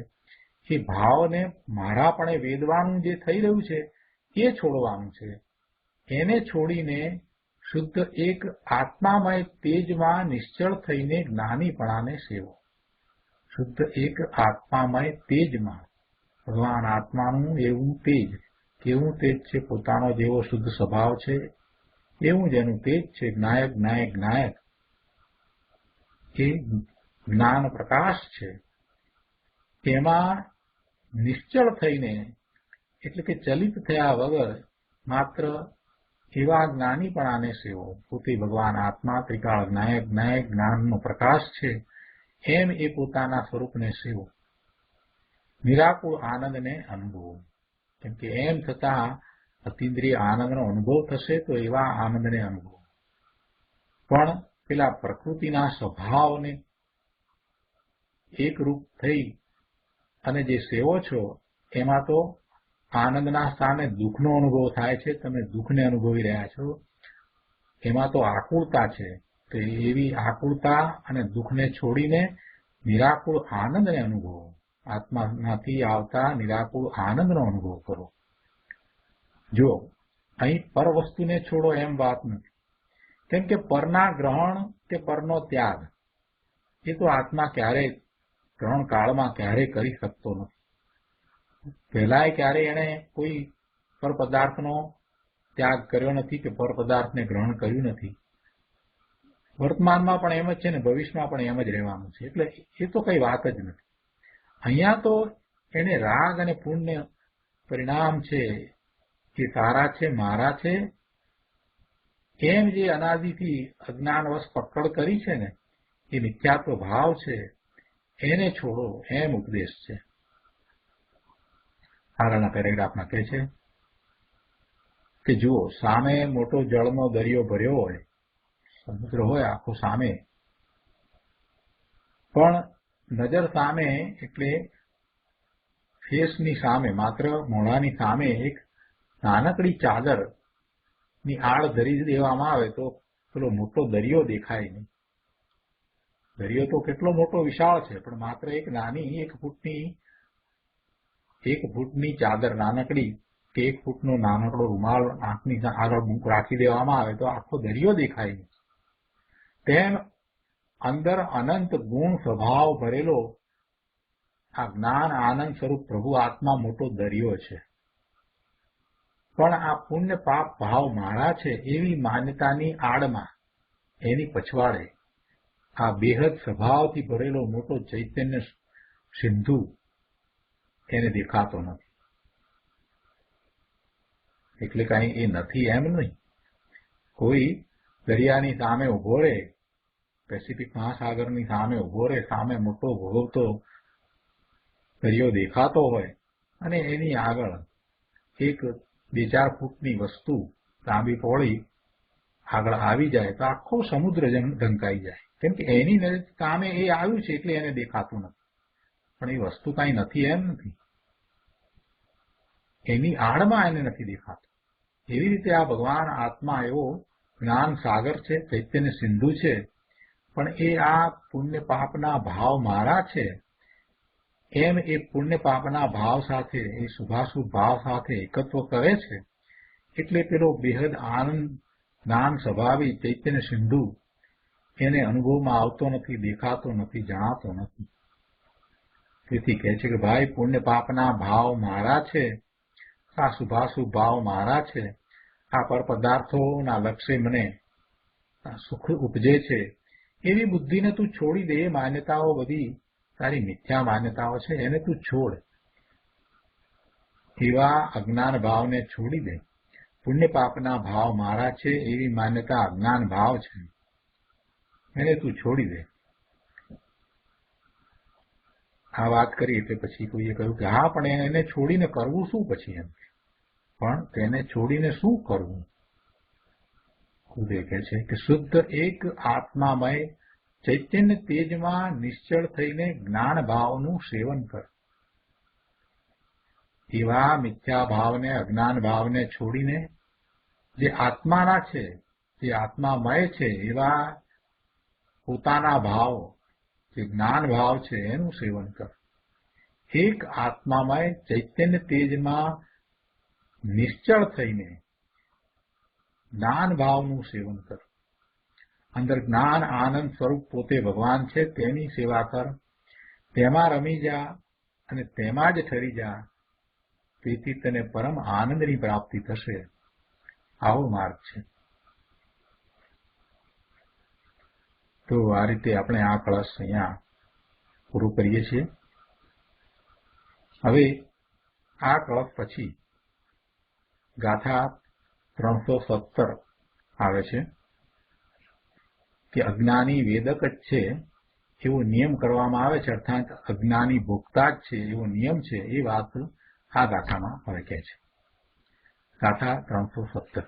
એ ભાવને મારાપણે વેદવાનું જે થઈ રહ્યું છે, એ છોડવાનું છે. એને છોડીને શુદ્ધ એક આત્મામય તેજમાં નિશ્ચળ થઈને જ્ઞાનીપણાને સેવો. શુદ્ધ એક આત્મામય તેજમાં, ભગવાન આત્માનું એવું તેજ, કેવું તેજ છે? પોતાનો જેવો શુદ્ધ સ્વભાવ છે એવું જ એનું તેજ છે. જ્ઞાયક જ્ઞાયક જ્ઞાયક એ જ્ઞાન પ્રકાશ છે. એમાં નિશ્ચળ થઈને, એટલે કે ચલિત થયા વગર માત્ર એવા જ્ઞાનીપણાને સેવો. પોતે ભગવાન આત્મા ત્રિકાળ જ્ઞાયક જ્ઞાયક જ્ઞાનનો પ્રકાશ છે, એમ એ પોતાના સ્વરૂપને સેવો. નિરાકુળ આનંદને અનુભવો. કેમ કે એમ થતા અતિન્દ્રિય આનંદનો અનુભવ થશે, તો એવા આનંદને અનુભવો. પણ પેલા પ્રકૃતિના સ્વભાવને એકરૂપ થઈ અને જે સેવો છો, એમાં તો આનંદના સ્થાને દુઃખનો અનુભવ થાય છે. તમે દુઃખને અનુભવી રહ્યા છો. એમાં તો આકુળતા છે. તો એવી આકુળતા અને દુઃખને છોડીને નિરાકુળ આનંદને અનુભવો. આત્મામાંથી આવતા નિરાકુળ આનંદનો અનુભવ કરો. જો અહીં પર વસ્તુને છોડો એમ વાત નથી. કેમ કે પરના ગ્રહણ કે પરનો ત્યાગ એ તો આત્મા ક્યારેય ગ્રહણ કાળમાં ક્યારેય કરી શકતો નથી. પહેલાય ક્યારેય એણે કોઈ પર પદાર્થનો ત્યાગ કર્યો નથી કે પર પદાર્થને ગ્રહણ કર્યું નથી. વર્તમાનમાં પણ એમ જ છે ને ભવિષ્યમાં પણ એમ જ રહેવાનું છે. એટલે એ તો કઈ વાત જ નથી. અહીંયા તો એને રાગ અને પુણ્ય પરિણામ છે કે સારા છે, મારા છે, એમ જે અનાદિથી અજ્ઞાનવશ પકડ કરી છે ને, એ મિથ્યાત્વ ભાવ છે, એને છોડો એમ ઉપદેશ છે. આગળના પેરેગ્રાફમાં કહે છે કે જુઓ, સામે મોટો જળનો દરિયો ભર્યો હોય, સમુદ્ર હોય આખો સામે, પણ નજર સામે એટલે ફેસની સામે, માત્ર મોઢાની સામે એક નાનકડી ચાદર ની આડ ધરી દેવામાં આવે તો પેલો મોટો દરિયો દેખાય નહીં. દરિયો તો કેટલો મોટો વિશાળ છે, પણ માત્ર એક નાની 1 ફૂટની ચાદર નાનકડી કે 1 ફૂટનો નાનકડો રૂમાલ આંખની આગળ રાખી દેવામાં આવે તો આખો દરિયો દેખાય. તેમ અંદર અનંત ગુણ સ્વભાવ ભરેલો આ જ્ઞાન આનંદ સ્વરૂપ પ્રભુ આત્મા મોટો દરિયો છે. પણ આ પુણ્ય પાપ ભાવ મારા છે એવી માન્યતાની આડમાં, એની પછવાડે આ બેહદ સ્વભાવથી ભરેલો મોટો ચૈતન્ય સિંધુ એને દેખાતો નથી. એટલે કઈ એ નથી એમ નહીં. કોઈ દરિયાની સામે ઉભો રહે, પેસિફિક મહાસાગરની સામે ઉભો રહે, સામે મોટો ભોગવતો દરિયો દેખાતો હોય અને એની આગળ 1-2-4 ફૂટની વસ્તુ લાંબી પહોળી આગળ આવી જાય તો આખો સમુદ્ર ઢંકાઈ જાય. કેમ કે એની સામે એ આવ્યું છે એટલે એને દેખાતું નથી. પણ એ વસ્તુ કઈ નથી એમ નથી, એની આડમાં એને નથી દેખાતું. એવી રીતે આ ભગવાન આત્મા એવો જ્ઞાન સાગર છે, ચૈતન્ય સિંધુ છે, પણ એ આ પુણ્ય પાપના ભાવ મારા છે એમ એ પુણ્ય પાપના ભાવ સાથે, એ શુભાશુભ ભાવ સાથે એકત્વ કરે છે. એટલે પેલો બેહદ આનંદ જ્ઞાન સ્વભાવી ચૈતન્ય સિંધુ એને અનુભવમાં આવતો નથી, દેખાતો નથી, જણાતો નથી. તેથી કહે છે કે ભાઈ પુણ્ય પાપના ભાવ મારા છે, આ શુભાશુભ ભાવ મારા છે, આ પર પદાર્થોના લક્ષ્ય મને સુખ ઉપજે છે એવી બુદ્ધિને તું છોડી દે. એ માન્યતાઓ બધી તારી મિથ્યા માન્યતાઓ છે, એને તું છોડ. એવા અજ્ઞાન ભાવને છોડી દે. પુણ્ય પાપના ભાવ મારા છે એવી માન્યતા અજ્ઞાન ભાવ છે, એને તું છોડી દે. આ વાત કરી એટલે પછી કોઈએ કહ્યું કે હા, પણ એને છોડીને કરવું શું પછી? એમ પણ તેને છોડીને શું કરવું? ખુદે કહે છે કે શુદ્ધ એક આત્મામય ચૈતન્ય તેજમાં નિશ્ચળ થઈને જ્ઞાન ભાવનું સેવન કર. એવા મિથ્યા ભાવને, અજ્ઞાન ભાવને છોડીને જે આત્માના છે, જે આત્મામય છે, એવા પોતાના ભાવ, જે જ્ઞાન ભાવ છે એનું સેવન કર. એક આત્મામય ચૈતન્ય તેજમાં નિશ્ચળ થઈને જ્ઞાન ભાવનું સેવન કર. અંદર જ્ઞાન આનંદ સ્વરૂપ પોતે ભગવાન છે, તેની સેવા કર. તેમાં રમી જા અને તેમાં જ ઠરી જા. તેથી તને પરમ આનંદની પ્રાપ્તિ થશે. આવો માર્ગ છે. તો આ રીતે આપણે આ કળશ અહીંયા પૂરું કરીએ છીએ. હવે આ કળશ પછી ગાથા 317 આવે છે કે અજ્ઞાની વેદક જ છે એવો નિયમ કરવામાં આવે છે, અર્થાત અજ્ઞાની ભોગતા જ છે એવો નિયમ છે. એ વાત આ ગાથામાં હવે કહે છે. ગાથા 317.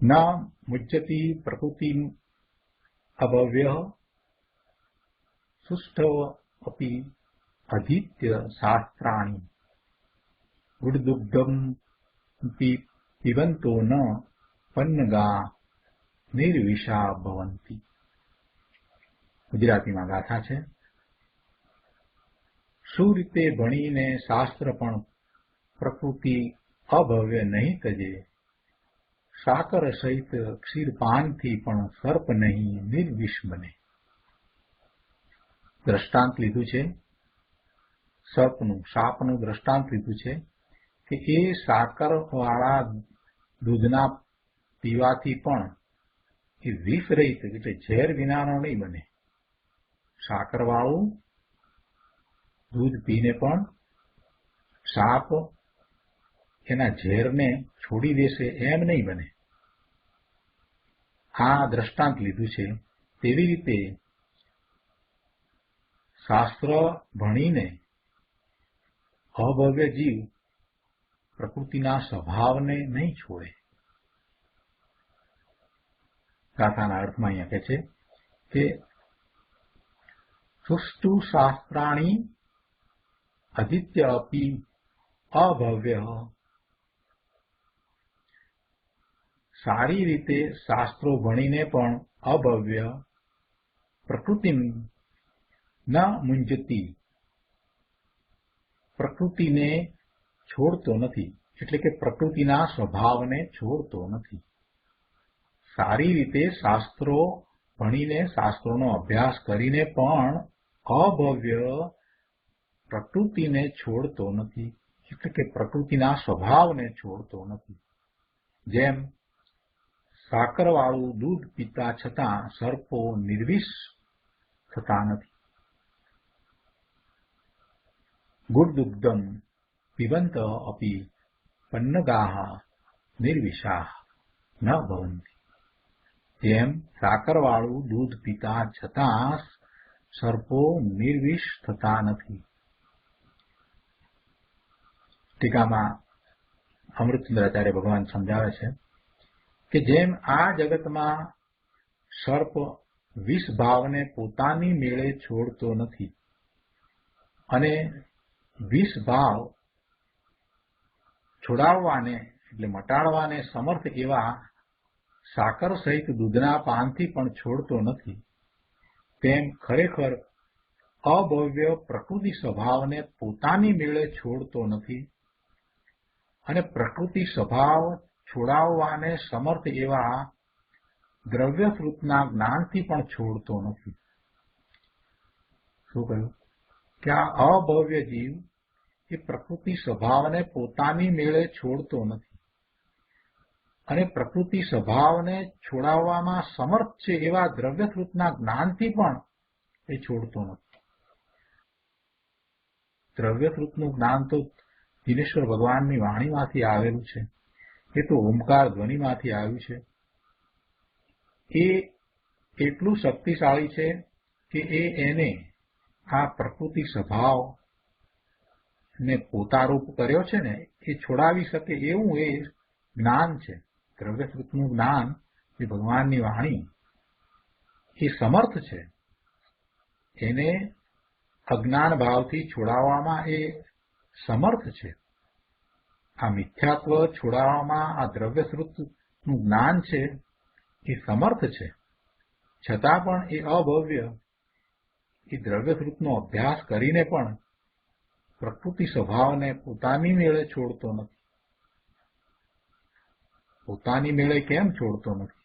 ન મુચ્યતિ પ્રકૃતિ અભવ્ય સુષ્ઠવ અપી અધીત્ય શાસ્ત્રાણી ગુડદુગ્ધમ પિબંતો ન પન્નગા નિર્વિષા ભવંતી. ગુજરાતીમાં ગાથા છે. શું રીતે ભણીને શાસ્ત્ર પણ પ્રકૃતિ અભવ્ય નહીં તજે, સાકર સહિત ક્ષીરપાનથી પણ સર્પ નહીં નિર્વિષ બને. દ્રષ્ટાંત લીધું છે સર્પનું, સાપનું દ્રષ્ટાંત લીધું છે કે એ સાકર વાળા દૂધના પીવાથી પણ એ વિષ રહિત એટલે ઝેર વિનાનો નહીં બને. સાકર વાળું દૂધ પીને પણ સાપ એના ઝેરને છોડી દેશે એમ નહીં બને. આ દ્રષ્ટાંત લીધું છે. તેવી રીતે શાસ્ત્ર ભણીને અભવ્ય જીવ પ્રકૃતિના સ્વભાવને નહીં છોડે. ગાથાના અર્થમાં અહીંયા કહે છે કે સુષ્ટુ શાસ્ત્રાણી અધિત્ય અપી અભવ્ય. સારી રીતે શાસ્ત્રો ભણીને પણ અભવ્ય પ્રકૃતિ ન મુંજતી, પ્રકૃતિને છોડતો નથી, એટલે કે પ્રકૃતિના સ્વભાવને છોડતો નથી. સારી રીતે શાસ્ત્રો ભણીને શાસ્ત્રોનો અભ્યાસ કરીને પણ અભવ્ય પ્રકૃતિને છોડતો નથી, એટલે કે પ્રકૃતિના સ્વભાવને છોડતો નથી. જેમ સાકરવાળું દૂધ પીતા છતાં સર્પો નિર્વિષ થતા નથી. ગુડદુગ્ધમ પિબંત અપી પન્નગાહ નિર્વિષાઃ ન ભવન્તિ. જેમ સાકરવાળું દૂધ પીતા છતાં સર્પો નિર્વિષ થતા નથી. ટીકામાં અમૃતચંદ્રાચાર્ય ભગવાન સમજાવે છે કે જેમ આ જગતમાં સર્પ વિષ ભાવને પોતાની મેળે છોડતો નથી અને વિષ ભાવ છોડાવવાને એટલે મટાડવાને સમર્થ એવા સાકર સહિત દૂધના પાનથી પણ છોડતો નથી, તેમ ખરેખર અભવ્ય પ્રકૃતિ સ્વભાવને પોતાની મેળે છોડતો નથી અને પ્રકૃતિ સ્વભાવ છોડાવવાને સમર્થ એવા દ્રવ્યશ્રુતના જ્ઞાનથી પણ છોડતો નથી. શું કહ્યું કે આ અભવ્ય જીવ એ પ્રકૃતિ સ્વભાવને પોતાની મેળે છોડતો નથી અને પ્રકૃતિ સ્વભાવને છોડાવવામાં સમર્થ છે એવા દ્રવ્યશ્રુતના જ્ઞાનથી પણ એ છોડતો નથી. દ્રવ્યશ્રુતનું જ્ઞાન તો દિનેશ્વર ભગવાનની વાણીમાંથી આવેલું છે, એ તો ઓમકાર ધ્વનિમાંથી આવ્યું છે. એ એટલું શક્તિશાળી છે કે એને આ પ્રકૃતિ સ્વભાવ ને પોતારૂપ કર્યો છે ને એ છોડાવી શકે એવું એ જ્ઞાન છે. દ્રવ્યશ્રુતનું જ્ઞાન એ ભગવાનની વાણી એ સમર્થ છે. એને અજ્ઞાન ભાવથી છોડાવવામાં એ સમર્થ છે. આ મિથ્યાત્વ છોડાવવામાં આ દ્રવ્યશ્રુતનું જ્ઞાન છે એ સમર્થ છે. છતાં પણ એ અભવ્ય એ દ્રવ્યશ્રુતનો અભ્યાસ કરીને પણ પ્રકૃતિ સ્વભાવને પોતાની મેળે છોડતો નથી. પોતાની મેળે કેમ છોડતો નથી?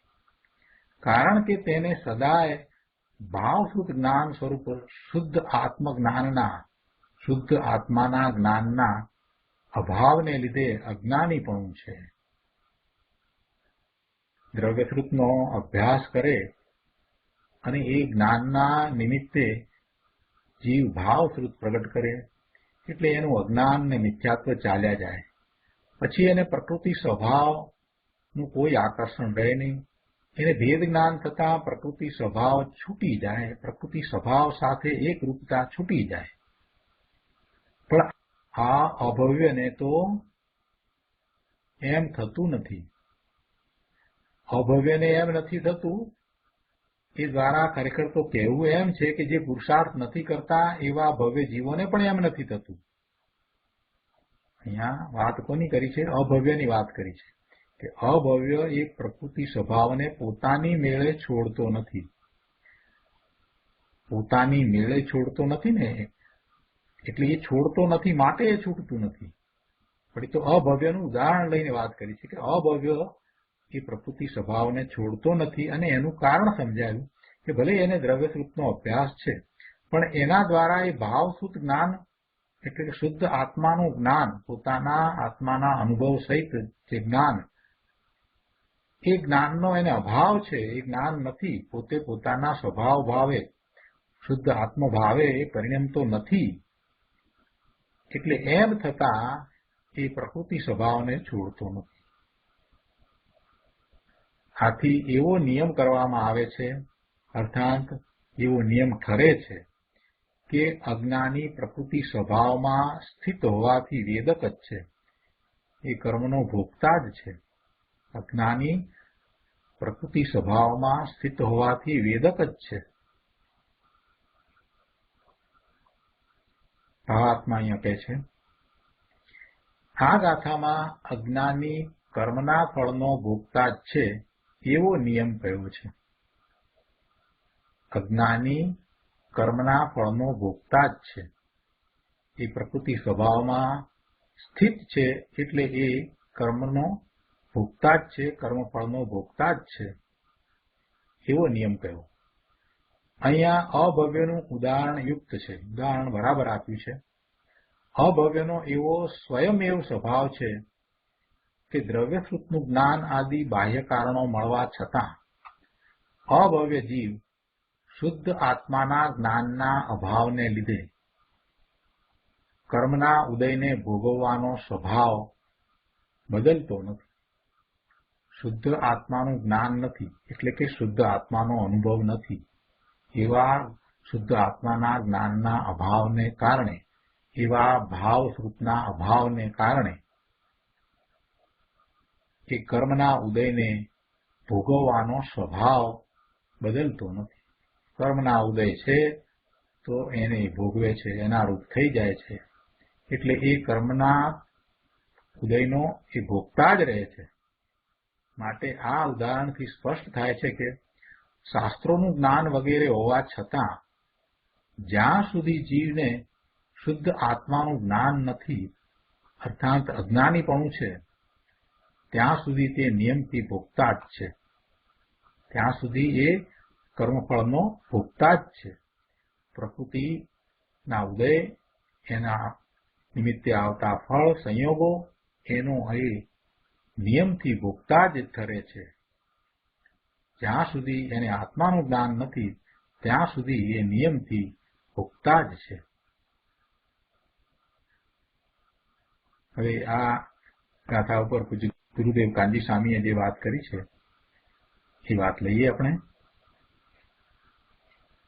કારણ કે તેને સદાય ભાવશ્રુત જ્ઞાન સ્વરૂપ શુદ્ધ આત્મજ્ઞાનના, શુદ્ધ આત્માના જ્ઞાનના અભાવને લીધે અજ્ઞાનીપણું છે. દ્રવ્યશ્રુતનો અભ્યાસ કરે અને એ જ્ઞાનના નિમિત્તે જીવ ભાવશ્રુત પ્રગટ કરે એટલે એનું અજ્ઞાન ને મિથ્યાત્વ ચાલ્યા જાય. પછી એને પ્રકૃતિ સ્વભાવનું કોઈ આકર્ષણ રહે નહીં. એને ભેદ જ્ઞાન થતાં પ્રકૃતિ સ્વભાવ છૂટી જાય, પ્રકૃતિ સ્વભાવ સાથે એકરૂપતા છૂટી જાય. પણ આ અભવ્યને તો એમ થતું નથી. અભવ્યને એમ નથી થતું. એ દ્વારા ખરેખર તો કહેવું એમ છે કે જે પુરુષાર્થ નથી કરતા એવા ભવ્ય જીવોને પણ એમ નથી થતું. અહીંયા વાત કોની કરી છે? અભવ્યની વાત કરી છે કે અભવ્ય એ પ્રકૃતિ સ્વભાવને પોતાની મેળે છોડતો નથી. પોતાની મેળે છોડતો નથી ને એટલે એ છોડતો નથી માટે એ છૂટતું નથી. પણ એ તો અભવ્યનું ઉદાહરણ લઈને વાત કરી છે કે અભવ્ય એ પ્રકૃતિ સ્વભાવને છોડતો નથી અને એનું કારણ સમજાયું કે ભલે એને દ્રવ્યશ્રુતનો અભ્યાસ છે પણ એના દ્વારા એ ભાવશ્રુત જ્ઞાન એટલે કે શુદ્ધ આત્માનું જ્ઞાન, પોતાના આત્માના અનુભવ સહિત જે જ્ઞાન, એ જ્ઞાનનો એને અભાવ છે. એ જ્ઞાન નથી. પોતે પોતાના સ્વભાવ ભાવે શુદ્ધ આત્મભાવે એ પરિણમતો નથી. એટલે એમ થતા એ પ્રકૃતિ સ્વભાવને છોડતો નથી. આથી એવો નિયમ કરવામાં આવે છે, અર્થાત એવો નિયમ ઠરે છે કે અજ્ઞાની પ્રકૃતિ સ્વભાવમાં સ્થિત હોવાથી વેદક જ છે. એ કર્મનો ભોગતા જ છે. અજ્ઞાની પ્રકૃતિ સ્વભાવમાં સ્થિત હોવાથી વેદક જ છે. ભાવાત્મા અહીંયા કહે છે આ ગાથામાં અજ્ઞાની કર્મના ફળનો ભોગતા જ છે એવો નિયમ કયો છે. અજ્ઞાની કર્મના ફળનો ભોગતા જ છે. એ પ્રકૃતિ સ્વભાવમાં સ્થિત છે એટલે એ કર્મનો ભોગતા જ છે, કર્મફળનો ભોગતા જ છે એવો નિયમ કયો. અહીંયા અભવ્યનું ઉદાહરણ યુક્ત છે. ઉદાહરણ બરાબર આપ્યું છે. અભવ્યનો એવો સ્વયંએવ સ્વભાવ છે કે દ્રવ્યશ્રુતનું જ્ઞાન આદિ બાહ્ય કારણો મળવા છતાં અભવ્ય જીવ શુદ્ધ આત્માના જ્ઞાનના અભાવને લીધે કર્મના ઉદયને ભોગવવાનો સ્વભાવ બદલતો નથી. શુદ્ધ આત્માનું જ્ઞાન નથી એટલે કે શુદ્ધ આત્માનો અનુભવ નથી. એવા શુદ્ધ આત્માના જ્ઞાનના અભાવને કારણે, એવા ભાવશ્રુતના અભાવને કારણે એ કર્મના ઉદયને ભોગવવાનો સ્વભાવ બદલતો નથી. કર્મના ઉદય છે તો એને ભોગવે છે, એના રૂપ થઈ જાય છે. એટલે એ કર્મના ઉદયનો એ ભોગતા જ રહે છે. માટે આ ઉદાહરણથી સ્પષ્ટ થાય છે કે શાસ્ત્રોનું જ્ઞાન વગેરે હોવા છતાં જ્યાં સુધી જીવને શુદ્ધ આત્માનું જ્ઞાન નથી, અર્થાત અજ્ઞાનીપણું છે, ત્યાં સુધી તે નિયમથી ભોગતા જ છે. ત્યાં સુધી એ કર્મફળનો ભોગતા જ છે. પ્રકૃતિના ઉદય, એના નિમિત્તે આવતા ફળ સંયોગો, એનો એ નિયમથી ભોગતા જ ઠરે છે. જ્યાં સુધી એને આત્માનું જ્ઞાન નથી ત્યાં સુધી એ નિયમથી ભોગતા જ છે. હવે આ ગાથા ઉપર પૂજ્ય ગુરુદેવ કાનજી સ્વામીએ જે વાત કરી છે એ વાત લઈએ આપણે.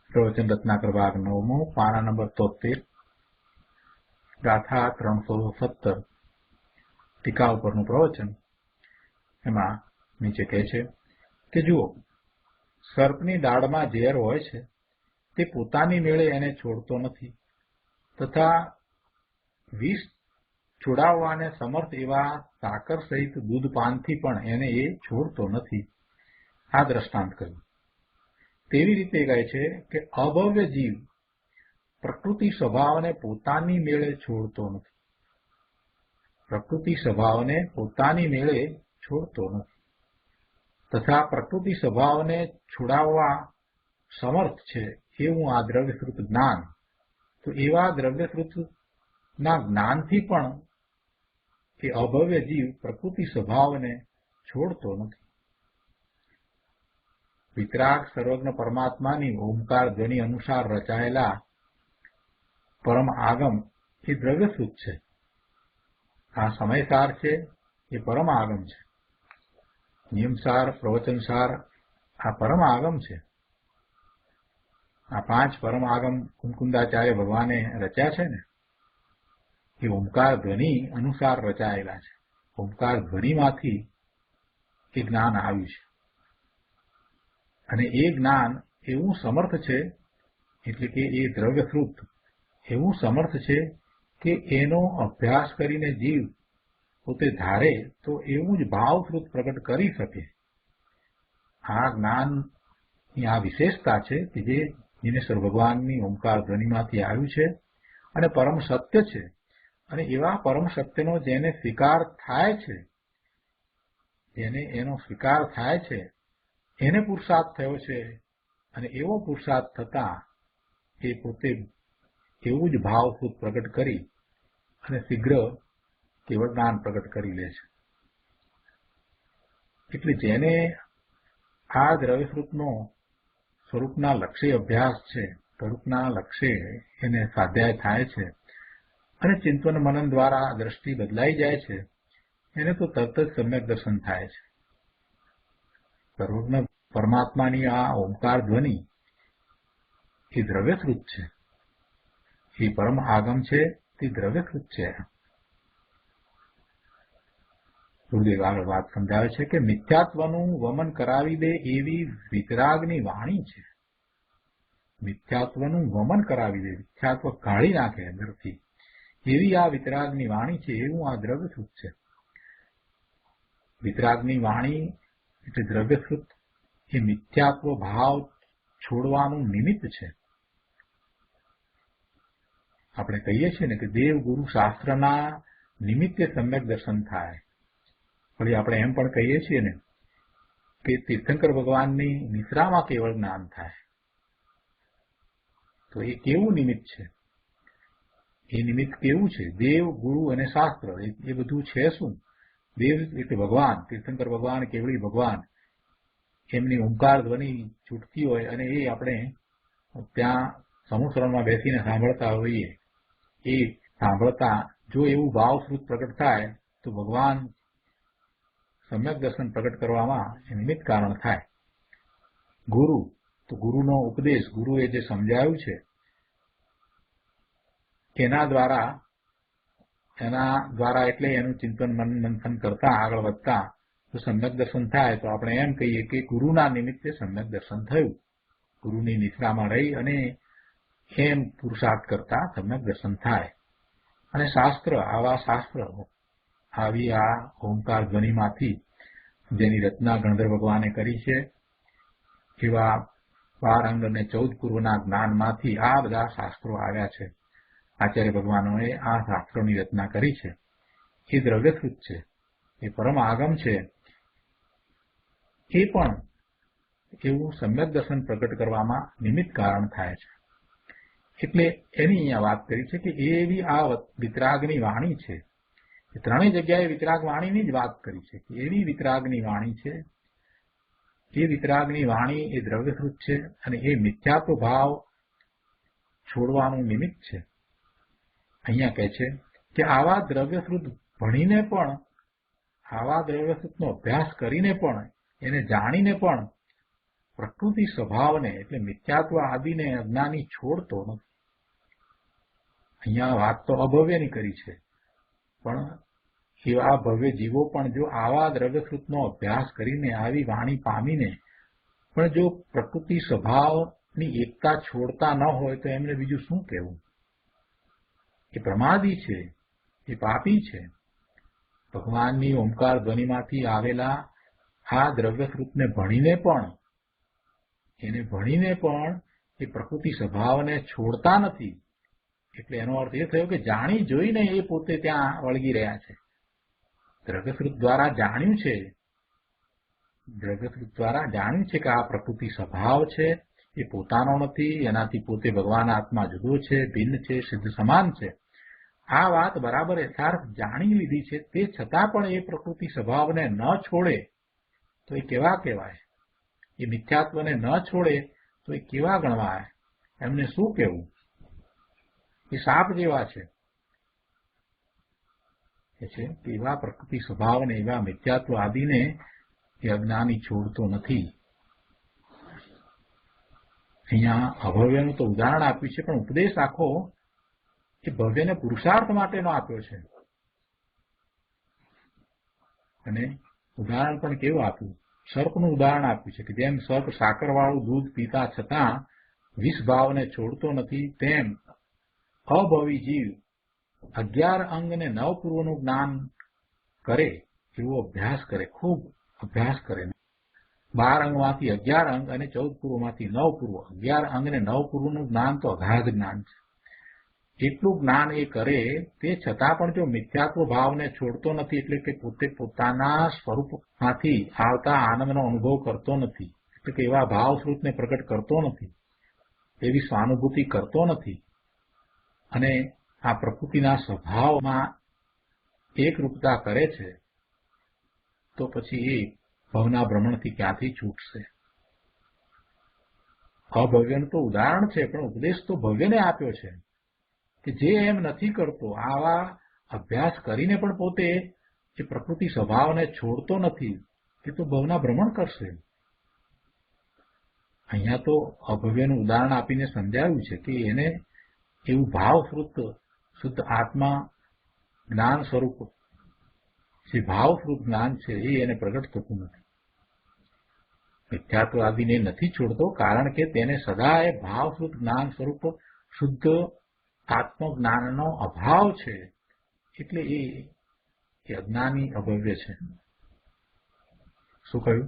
પ્રવચન રત્નાકર ભાગ 9, પાના નંબર 73, ગાથા 317, ટીકા ઉપરનું પ્રવચન. એમાં નીચે કહે છે કે જુઓ, સર્પની દાઢમાં ઝેર હોય છે તે પોતાની મેળે એને છોડતો નથી, તથા વિષ છોડાવવાને સમર્થ એવા સાકર સહિત દૂધપાનથી પણ એને એ છોડતો નથી. આ દ્રષ્ટાંત કર્યું. તેવી રીતે કહે છે કે અભવ્ય જીવ પ્રકૃતિ સ્વભાવને પોતાની મેળે છોડતો નથી. પ્રકૃતિ સ્વભાવને પોતાની મેળે છોડતો નથી, તથા પ્રકૃતિ સ્વભાવને છોડાવવા સમર્થ છે એવું આ દ્રવ્યશ્રુત જ્ઞાન. તો એવા દ્રવ્યશ્રુતના જ્ઞાનથી પણ એ અભવ્ય જીવ પ્રકૃતિ સ્વભાવને છોડતો નથી. વિતરાગ સર્વજ્ઞ પરમાત્માની ઓમકાર ધ્વનિ અનુસાર રચાયેલા પરમ આગમ એ દ્રવ્યશ્રુત છે. આ સમયસાર છે એ પરમ આગમ છે. નિયમસાર, પ્રવચનસાર આ પરમ આગમ છે. આ 5 પરમ આગમ કુમકુંદાચાર્ય ભગવાને રચ્યા છે ને, એ ઓમકાર ધ્વનિ અનુસાર રચાયેલા છે. ઓમકાર ધ્વનિમાંથી એ જ્ઞાન આવ્યું છે. અને એ જ્ઞાન એવું સમર્થ છે, એટલે કે એ દ્રવ્યશ્રુત એવું સમર્થ છે કે એનો અભ્યાસ કરીને જીવ પોતે ધારે તો એવું જ ભાવશ્રુત પ્રગટ કરી શકે. આ જ્ઞાનની આ વિશેષતા છે કે જે દિનેશ્વર ભગવાનની ઓમકાર ધ્વનિમાંથી આવ્યું છે અને પરમ સત્ય છે. અને એવા પરમ સત્યનો જેને સ્વીકાર થાય છે, જેને એનો સ્વીકાર થાય છે, એને પુરુષાર્થ થયો છે. અને એવો પુરુષાર્થ થતા એ પોતે એવું જ ભાવશ્રુત પ્રગટ કરી અને શીઘ્ર કેવળ જ્ઞાન પ્રગટ કરી લે છે. એટલે જેને આ દ્રવ્યશ્રુતનો સ્વરૂપના લક્ષ્ય અભ્યાસ છે, સ્વરૂપના લક્ષ્ય એને સ્વાધ્યાય થાય છે અને ચિંતન મનન દ્વારા દ્રષ્ટિ બદલાઈ જાય છે, એને તો તરત જ સમ્યક દર્શન થાય છે. સર્વજ્ઞ પરમાત્માની આ ઓમકાર ધ્વનિ એ દ્રવ્યશ્રુત છે. એ પરમ આગમ છે તે દ્રવ્યશ્રુત છે. ગુરુદેવ આગળ વાત સમજાવે છે કે મિથ્યાત્વનું વમન કરાવી દે એવી વિતરાગની વાણી છે. મિથ્યાત્વનું વમન કરાવી દે, મિથ્યાત્વ કાઢી નાખે અંદરથી, એવી આ વિતરાગની વાણી છે, એવું આ દ્રવ્યશ્રુત છે. વિતરાગની વાણી એટલે દ્રવ્યશ્રુત એ મિથ્યાત્વ ભાવ છોડવાનું નિમિત્ત છે. આપણે કહીએ છીએ ને કે દેવ ગુરુ શાસ્ત્રના નિમિત્તે સમ્યક દર્શન થાય. વળી આપણે એમ પણ કહીએ છીએ ને કે તીર્થંકર ભગવાનની નિશ્રામાં કેવળ જ્ઞાન થાય. તો એ કેવું નિમિત્ત છે? એ નિમિત્ત કેવું છે? દેવ, ગુરુ અને શાસ્ત્ર એ બધું છે શું? દેવ એટલે ભગવાન, તીર્થંકર ભગવાન, કેવળી ભગવાન, એમની ઓમકાર ધ્વનિ છૂટતી હોય અને એ આપણે ત્યાં સમુસરણમાં બેસીને સાંભળતા હોઈએ. એ સાંભળતા જો એવું ભાવશ્રુત પ્રગટ થાય તો ભગવાન સમ્યક દર્શન પ્રગટ કરવામાં એ નિમિત્ત કારણ થાય. ગુરુ તો ગુરુનો ઉપદેશ, ગુરુએ જે સમજાવ્યું છે એના દ્વારા એટલે એનું ચિંતન મંથન કરતા આગળ વધતા જો સમ્યક દર્શન થાય તો આપણે એમ કહીએ કે ગુરુના નિમિત્તે સમ્યક દર્શન થયું. ગુરુની નિશ્રામાં રહી અને એમ પુરુષાર્થ કરતા સમ્યક દર્શન થાય. અને શાસ્ત્ર, આવી આ ઓમકાર ધ્વનિમાંથી જેની રચના ગણધર ભગવાને કરી છે એવા 12 અંગ અને 14 પૂર્વના જ્ઞાનમાંથી આ બધા શાસ્ત્રો આવ્યા છે. આચાર્ય ભગવાનોએ આ શાસ્ત્રોની રચના કરી છે. એ દ્રવ્યશ્રુત છે, એ પરમ આગમ છે. એ પણ એવું સમ્યક દર્શન પ્રગટ કરવામાં નિમિત્ત કારણ થાય છે. એટલે એની અહીંયા વાત કરી છે કે એવી આ વિતરાગની વાણી છે. એ ત્રણેય જગ્યાએ વિતરાગ વાણીની જ વાત કરી છે કે એવી વિતરાગની વાણી છે. એ વિતરાગની વાણી એ દ્રવ્યશ્રુત છે અને એ મિથ્યાત્વ ભાવ છોડવાનું નિમિત્ત છે. અહીંયા કહે છે કે આવા દ્રવ્યશ્રુત ભણીને પણ, આવા દ્રવ્યશ્રુતનો અભ્યાસ કરીને પણ, એને જાણીને પણ પ્રકૃતિ સ્વભાવને એટલે મિથ્યાત્વ આદિને અજ્ઞાની છોડતો નથી. અહીંયા વાત તો અભવ્યની કરી છે, પણ એવા ભવ્ય જીવો પણ જો આવા દ્રવ્યશ્રુતનો અભ્યાસ કરીને, આવી વાણી પામીને પણ જો પ્રકૃતિ સ્વભાવની એકતા છોડતા ન હોય તો એમને બીજું શું કહેવું? એ પ્રમાદી છે, એ પાપી છે. ભગવાનની ઓમકાર ધ્વનિમાંથી આવેલા આ દ્રવ્યશ્રુતને ભણીને પણ એ પ્રકૃતિ સ્વભાવને છોડતા નથી. એટલે એનો અર્થ એ થયો કે જાણી જોઈને એ પોતે ત્યાં વળગી રહ્યા છે. દ્રવ્યશ્રુત દ્વારા જાણ્યું છે કે આ પ્રકૃતિ સ્વભાવ છે, એ પોતાનો નથી, એનાથી પોતે ભગવાન આત્મા જુદો છે, ભિન્ન છે, સિદ્ધ સમાન છે. આ વાત બરાબર યથાર્થ જાણી લીધી છે, તે છતાં પણ એ પ્રકૃતિ સ્વભાવને ન છોડે તો એ કેવા કહેવાય? એ મિથ્યાત્વને ન છોડે તો એ કેવા ગણવાય? એમને શું કહેવું? એ સાપ જેવા છે. એવા પ્રકૃતિ સ્વભાવને, એવા મિથ્યાત્વ આદિને એ અજ્ઞાની છોડતો નથી. અહીંયા અભવ્યનું તો ઉદાહરણ આપ્યું છે, પણ ઉપદેશ આખો એ ભવ્યને પુરુષાર્થ માટેનો આપ્યો છે. અને ઉદાહરણ પણ કેવું આપ્યું? સર્પનું ઉદાહરણ આપ્યું છે કે જેમ સર્પ સાકરવાળું દૂધ પીતા છતાં વિષ ભાવને છોડતો નથી, તેમ અભવી જીવ 11 અંગ અને 9 પૂર્વનું જ્ઞાન કરે એવો અભ્યાસ કરે, ખૂબ અભ્યાસ કરે. 12 અંગમાંથી 11 અંગ અને 14 પૂર્વમાંથી 9 પૂર્વ. 11 અંગ અને 9 પૂર્વનું જ્ઞાન તો અગાધ જ્ઞાન છે. એટલું જ્ઞાન એ કરે તે છતાં પણ જો મિથ્યાત્વ ભાવને છોડતો નથી, એટલે કે પોતે પોતાના સ્વરૂપમાંથી આવતા આનંદનો અનુભવ કરતો નથી, એટલે કે એવા ભાવશ્રુતને પ્રગટ કરતો નથી, એવી સ્વાનુભૂતિ કરતો નથી, અને આ પ્રકૃતિના સ્વભાવમાં એકરૂપતા કરે છે, તો પછી એ ભવના ભ્રમણથી ક્યાંથી છૂટશે? અભવ્યનું તો ઉદાહરણ છે, પણ ઉપદેશ તો ભવ્યને આપ્યો છે કે જે એમ નથી કરતો, આવા અભ્યાસ કરીને પણ પોતે એ પ્રકૃતિ સ્વભાવને છોડતો નથી, એ તો ભવના ભ્રમણ કરશે. અહીંયા તો અભવ્યનું ઉદાહરણ આપીને સમજાવ્યું છે કે એને એવું ભાવશ્રુત શુદ્ધ આત્મા જ્ઞાન સ્વરૂપ જે ભાવશ્રુત જ્ઞાન છે એ એને પ્રગટ થતું નથી. મિથ્યાત્વ આદિને નથી છોડતો, કારણ કે તેને સદા એ ભાવશ્રુત જ્ઞાન સ્વરૂપ શુદ્ધ આત્મજ્ઞાનનો અભાવ છે, એટલે એ અજ્ઞાની અભવ્ય છે. શું કહ્યું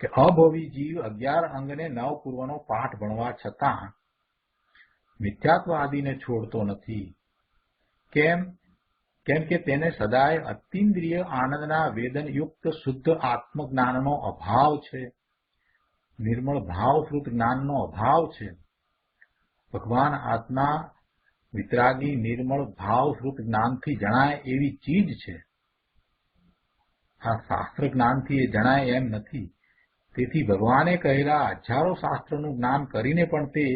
કે અભોવી જીવ 11 અંગને 9 પૂર્વનો પાઠ ભણવા છતાં મિથ્યાત્વવાદીને છોડતો નથી. કેમ કે તેને સદાય અતિન્દ્રિય આનંદના વેદનયુક્ત શુદ્ધ આત્મજ્ઞાનનો અભાવ છે, નિર્મળ ભાવશ્રુત જ્ઞાનનો અભાવ છે. ભગવાન આત્મા વિતરાગી નિર્મળ ભાવશ્રુત જ્ઞાનથી જણાય એવી ચીજ છે. આ શાસ્ત્ર જ્ઞાનથી એ જણાય એમ નથી. તેથી ભગવાને કહેલા હજારો શાસ્ત્રનું જ્ઞાન કરીને પણ તે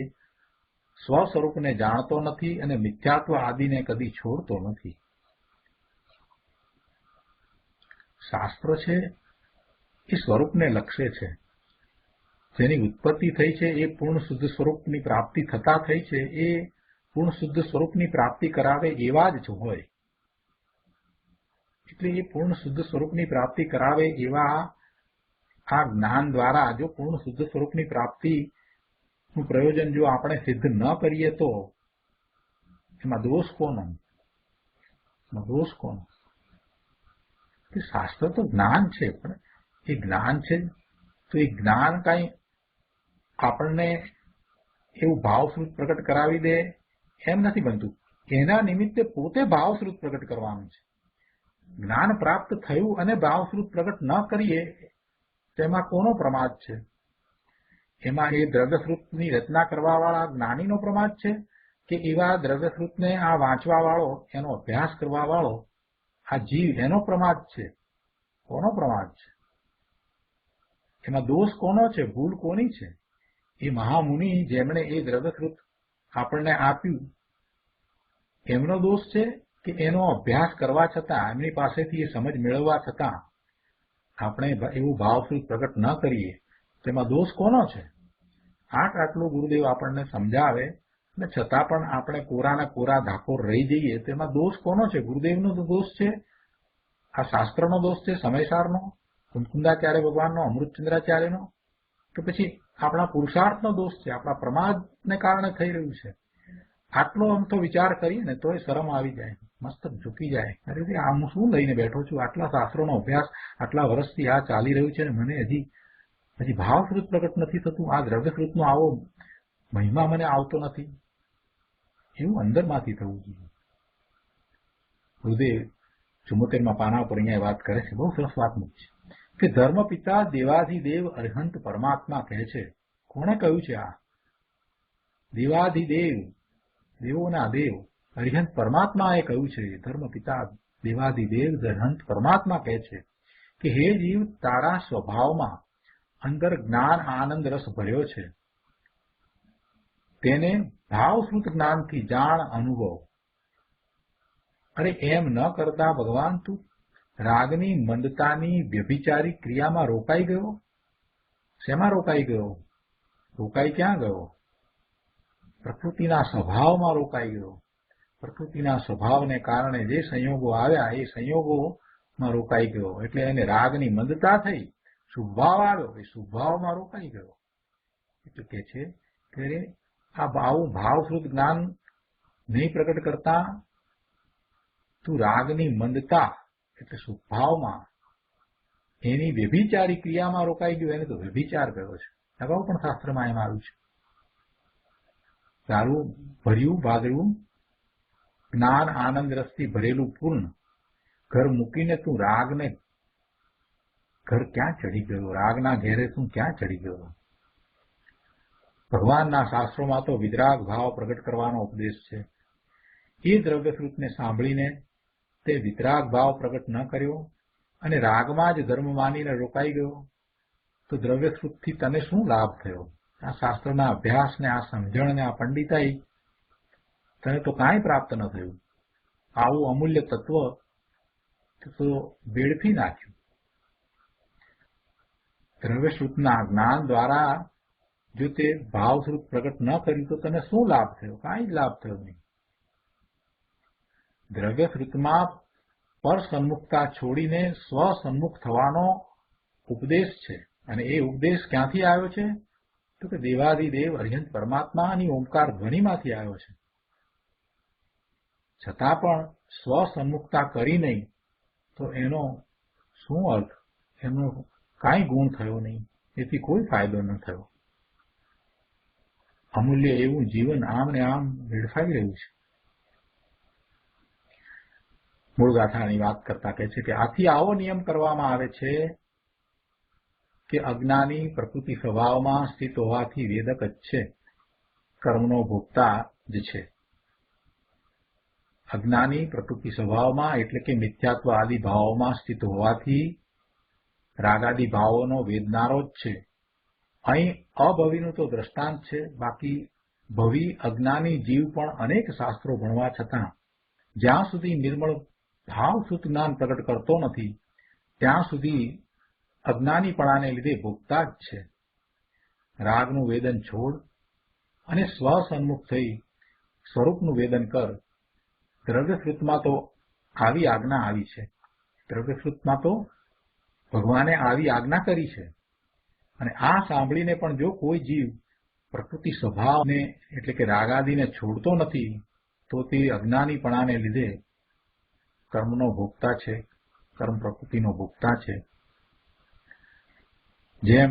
સ્વસ્વરૂપને જાણતો નથી અને મિથ્યાત્વ આદિને કદી છોડતો નથી. શાસ્ત્ર છે એ સ્વરૂપને લક્ષે છે. જેની ઉત્પત્તિ થઈ છે એ પૂર્ણ શુદ્ધ સ્વરૂપની પ્રાપ્તિ થતા થઈ છે, એ પૂર્ણ શુદ્ધ સ્વરૂપની પ્રાપ્તિ કરાવે એવા જ હોય. એટલે એ પૂર્ણ શુદ્ધ સ્વરૂપની પ્રાપ્તિ કરાવે એવા આ જ્ઞાન દ્વારા જો પૂર્ણ શુદ્ધ સ્વરૂપની પ્રાપ્તિનું પ્રયોજન જો આપણે સિદ્ધ ન કરીએ તો એમાં દોષ કોનો? દોષ કોનો? કે શાસ્ત્ર તો જ્ઞાન છે, પણ એ જ્ઞાન છે તો એ જ્ઞાન કઈ આપણને એવું ભાવશ્રુત પ્રગટ કરાવી દે એમ નથી બનતું. એના નિમિત્તે પોતે ભાવશ્રુત પ્રગટ કરવાનું છે. જ્ઞાન પ્રાપ્ત થયું અને ભાવશ્રુત પ્રગટ ન કરીએ તેમાં કોનો પ્રમાદ છે? એમાં એ દ્રવ્યશ્રુતની રચના કરવાવાળા જ્ઞાનીનો પ્રમાદ છે કે એવા દ્રવ્યશ્રુતને આ વાંચવાવાળો, એનો અભ્યાસ કરવાવાળો આ જીવ એનો પ્રમાદ છે? કોનો પ્રમાદ છે? એમાં દોષ કોનો છે? ભૂલ કોની છે? એ મહામુનિ જેમણે એ દ્રવ્યશ્રુત આપણને આપ્યું એમનો દોષ છે કે એનો અભ્યાસ કરવા છતાં, એમની પાસેથી એ સમજ મેળવવા છતાં આપણે એવું ભાવશ્રુત પ્રગટ ન કરીએ તેમાં દોષ કોનો છે? આટલું ગુરુદેવ આપણને સમજાવે અને છતાં પણ આપણે કોરાના કોરા ધાકોર રહી જઈએ તેમાં દોષ કોનો છે? ગુરુદેવનો દોષ છે? આ શાસ્ત્રનો દોષ છે? સમયસારનો, કુંકુંદાચાર્ય ભગવાનનો, અમૃતચંદ્રાચાર્યનો, કે પછી આપણા પુરુષાર્થનો દોષ છે? આપણા પ્રમાદને કારણે થઈ રહ્યું છે? આટલો અમથો વિચાર કરીએ ને તોય શરમ આવી જાય, મસ્તક ઝૂકી જાય. અરે આ હું શું લઈને બેઠો છું? આટલા શાસ્ત્રોનો અભ્યાસ આટલા વર્ષથી આ ચાલી રહ્યું છે ને મને હજી ભાવશ્રુત પ્રગટ નથી થતું. આ દ્રવ્યશ્રુતનો આવો મહિમા મને આવતો નથી. એવું અંદરમાંથી થવું જોઈએ. ગુરુદેવ 74માં પાના ઉપર અહીંયા વાત કરે છે, બહુ સરસ વાત મૂકી છે કે ધર્મ પિતા દેવાધિદેવ અર્હંત પરમાત્મા કહે છે. કોણે કહ્યું છે આ? દેવાધિદેવ, દેવોના દેવ અર્હંત પરમાત્માએ કહ્યું છે. ધર્મ પિતા દેવાધિદેવ અર્હંત પરમાત્મા કહે છે કે હે જીવ, તારા સ્વભાવમાં અંદર જ્ઞાન આનંદ રસ ભર્યો છે. તેને ભાવશ્રુત જ્ઞાનથી જાણ, અનુભવ. અરે એમ ન કરતા ભગવાન તું રાગની મંદતાની વ્યભિચારી ક્રિયામાં રોકાઈ ગયો. શેમાં રોકાઈ ગયો? રોકાઈ ક્યાં ગયો? પ્રકૃતિના સ્વભાવમાં રોકાઈ ગયો. પ્રકૃતિના સ્વભાવને કારણે જે સંયોગો આવ્યા એ સંયોગોમાં રોકાઈ ગયો. એટલે એને રાગની મંદતા થઈ, શુભભાવ આવ્યો, એ શુભભાવમાં રોકાઈ ગયો. એટલે કે છે કે આવું ભાવશ્રુત જ્ઞાન નહીં પ્રગટ કરતા તું રાગની મંદતા એટલે શુભભાવમાં એની વ્યભિચારી ક્રિયામાં રોકાઈ ગયો. એને તો વ્યભિચાર કર્યો છે. અગાઉ પણ શાસ્ત્રમાં એમ આવ્યું છે. તારું ભર્યું ભાદરવું જ્ઞાન આનંદ રસથી ભરેલું પૂર્ણ ઘર મૂકીને તું રાગને ઘર ક્યાં ચડી ગયો? રાગના ઘેરે તું ક્યાં ચડી ગયો? ભગવાનના શાસ્ત્રોમાં તો વિતરાગ ભાવ પ્રગટ કરવાનો ઉપદેશ છે. એ દ્રવ્યશ્રુતને સાંભળીને તે વિતરાગ ભાવ પ્રગટ ન કર્યો અને રાગમાં જ ધર્મ માનીને રોકાઈ ગયો તો દ્રવ્યશ્રુતથી તને શું લાભ થયો? આ શાસ્ત્રના અભ્યાસને, આ સમજણને, આ પંડિતાઈ તને તો કાંઈ પ્રાપ્ત ન થયું. આવું અમૂલ્ય તત્વ તો વેડફી નાખ્યું. દ્રવ્યશ્રુતના જ્ઞાન દ્વારા જો તે ભાવશ્રુત પ્રગટ ન કર્યું તો તને શું લાભ થયો? કાંઈ જ લાભ થયો નહીં. દ્રવ્યશ્રુતમાં પર સન્મુખતા છોડીને સ્વસન્મુખ થવાનો ઉપદેશ છે. અને એ ઉપદેશ ક્યાંથી આવ્યો છે? તો કે દેવાધિદેવ અર્હંત પરમાત્માની ઓમકાર ધ્વનિમાંથી આવ્યો છે. છતાં પણ સ્વસન્મુખતા કરી નહીં તો એનો શું અર્થ? એનું કાંઈ ગુણ થયો નહીં, એથી કોઈ ફાયદો ન થયો. અમૂલ્ય એવું જીવન આમ ને આમ વેડફાઈ રહ્યું છે. મૂળ ગાથાની વાત કરતા કહે છે કે આથી આવો નિયમ કરવામાં આવે છે કે અજ્ઞાની પ્રકૃતિ સ્વભાવમાં સ્થિત હોવાથી વેદક જ છે, કર્મનો ભોગતા જ છે. અજ્ઞાની પ્રકૃતિ સ્વભાવમાં એટલે કે મિથ્યાત્વ આદિ ભાવોમાં સ્થિત હોવાથી રાગાદિ ભાવોનો વેદનારો જ છે. અહીં અભવીનું તો દ્રષ્ટાંત છે, બાકી ભવી અજ્ઞાની જીવ પણ અનેક શાસ્ત્રો ભણવા છતાં જ્યાં સુધી નિર્મળ ભાવસૂત જ્ઞાન પ્રગટ કરતો નથી ત્યાં સુધી અજ્ઞાનીપણાને લીધે ભોગતા જ છે. રાગનું વેદન છોડ અને સ્વ સન્મુખ થઈ સ્વરૂપનું વેદન કર. દ્રવ્યશ્રુતમાં તો આવી આજ્ઞા આવી છે. દ્રવ્યશ્રુતમાં તો ભગવાને આવી આજ્ઞા કરી છે. અને આ સાંભળીને પણ જો કોઈ જીવ પ્રકૃતિ સ્વભાવને એટલે કે રાગાદિને છોડતો નથી તો તે અજ્ઞાનીપણાને લીધે કર્મનો ભોગતા છે, કર્મ પ્રકૃતિનો ભોગતા છે. જેમ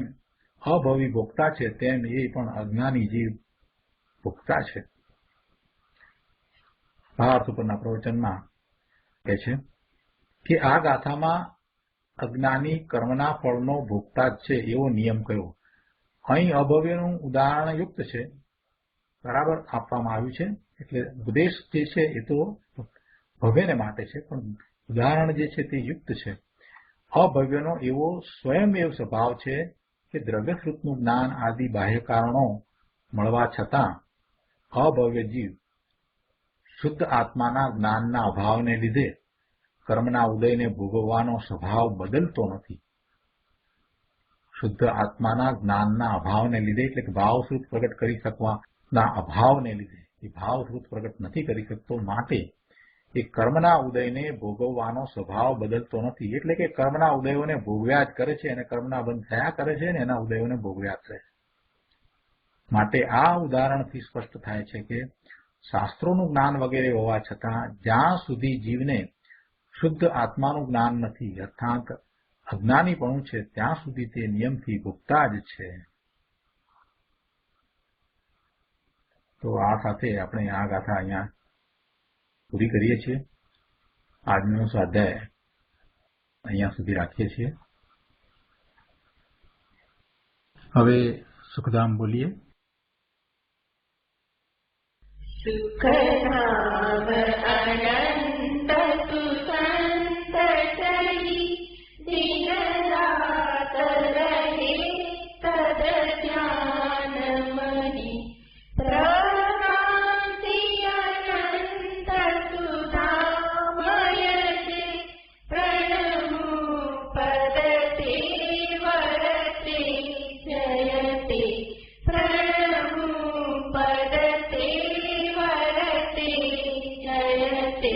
અભવી ભોગતા છે તેમ એ પણ અજ્ઞાની જીવ ભોગતા છે. ભાવાર્થ ઉપરના પ્રવચનમાં કહે છે કે આ ગાથામાં અજ્ઞાની કર્મના ફળનો ભોગતા જ છે એવો નિયમ કયો. અહીં અભવ્યનું ઉદાહરણ યુક્ત છે, બરાબર આપવામાં આવ્યું છે. એટલે ઉપદેશ જે છે એ તો ભવ્યને માટે છે, પણ ઉદાહરણ જે છે તે યુક્ત છે. અભવ્યનો એવો સ્વયંમેવ સ્વભાવ છે કે દ્રવ્યશ્રુતનું જ્ઞાન આદિ બાહ્ય કારણો મળવા છતાં અભવ્ય જીવ શુદ્ધ આત્માના જ્ઞાનના અભાવને લીધે કર્મના ઉદયને ભોગવવાનો સ્વભાવ બદલતો નથી. શુદ્ધ આત્માના જ્ઞાનના અભાવને લીધે એટલે કે ભાવશ્રુત પ્રગટ કરી શકવાના અભાવને લીધે એ ભાવશ્રુત પ્રગટ નથી કરી શકતો, માટે એ કર્મના ઉદયને ભોગવવાનો સ્વભાવ બદલતો નથી. એટલે કે કર્મના ઉદયોને ભોગવ્યા જ કરે છે અને કર્મના બંધ થયા કરે છે અને એના ઉદયોને ભોગવ્યા કરે છે. માટે આ ઉદાહરણથી સ્પષ્ટ થાય છે કે શાસ્ત્રોનું જ્ઞાન વગેરે હોવા છતાં જ્યાં સુધી જીવને શુદ્ધ આત્માનું જ્ઞાન નથી અર્થાત અજ્ઞાનીપણું છે ત્યાં સુધી તે નિયમથી ભોગતા જ છે. તો આ સાથે આપણે આ ગાથા અહીંયા પૂરી કરીએ છીએ. આજનો સ્વાધ્યાય અહીંયા સુધી રાખીએ છીએ. હવે સુખધામ બોલીએ. સુખધામ અનંત સુસંત ચરી દિન રાત રહે તદ ધ્યાન મની પ્રકાંતિ અનંત સુધામય છે પ્રણમુ પદ તે વરતે જયતે પ્રણમુ પદ તે વરતે જયતે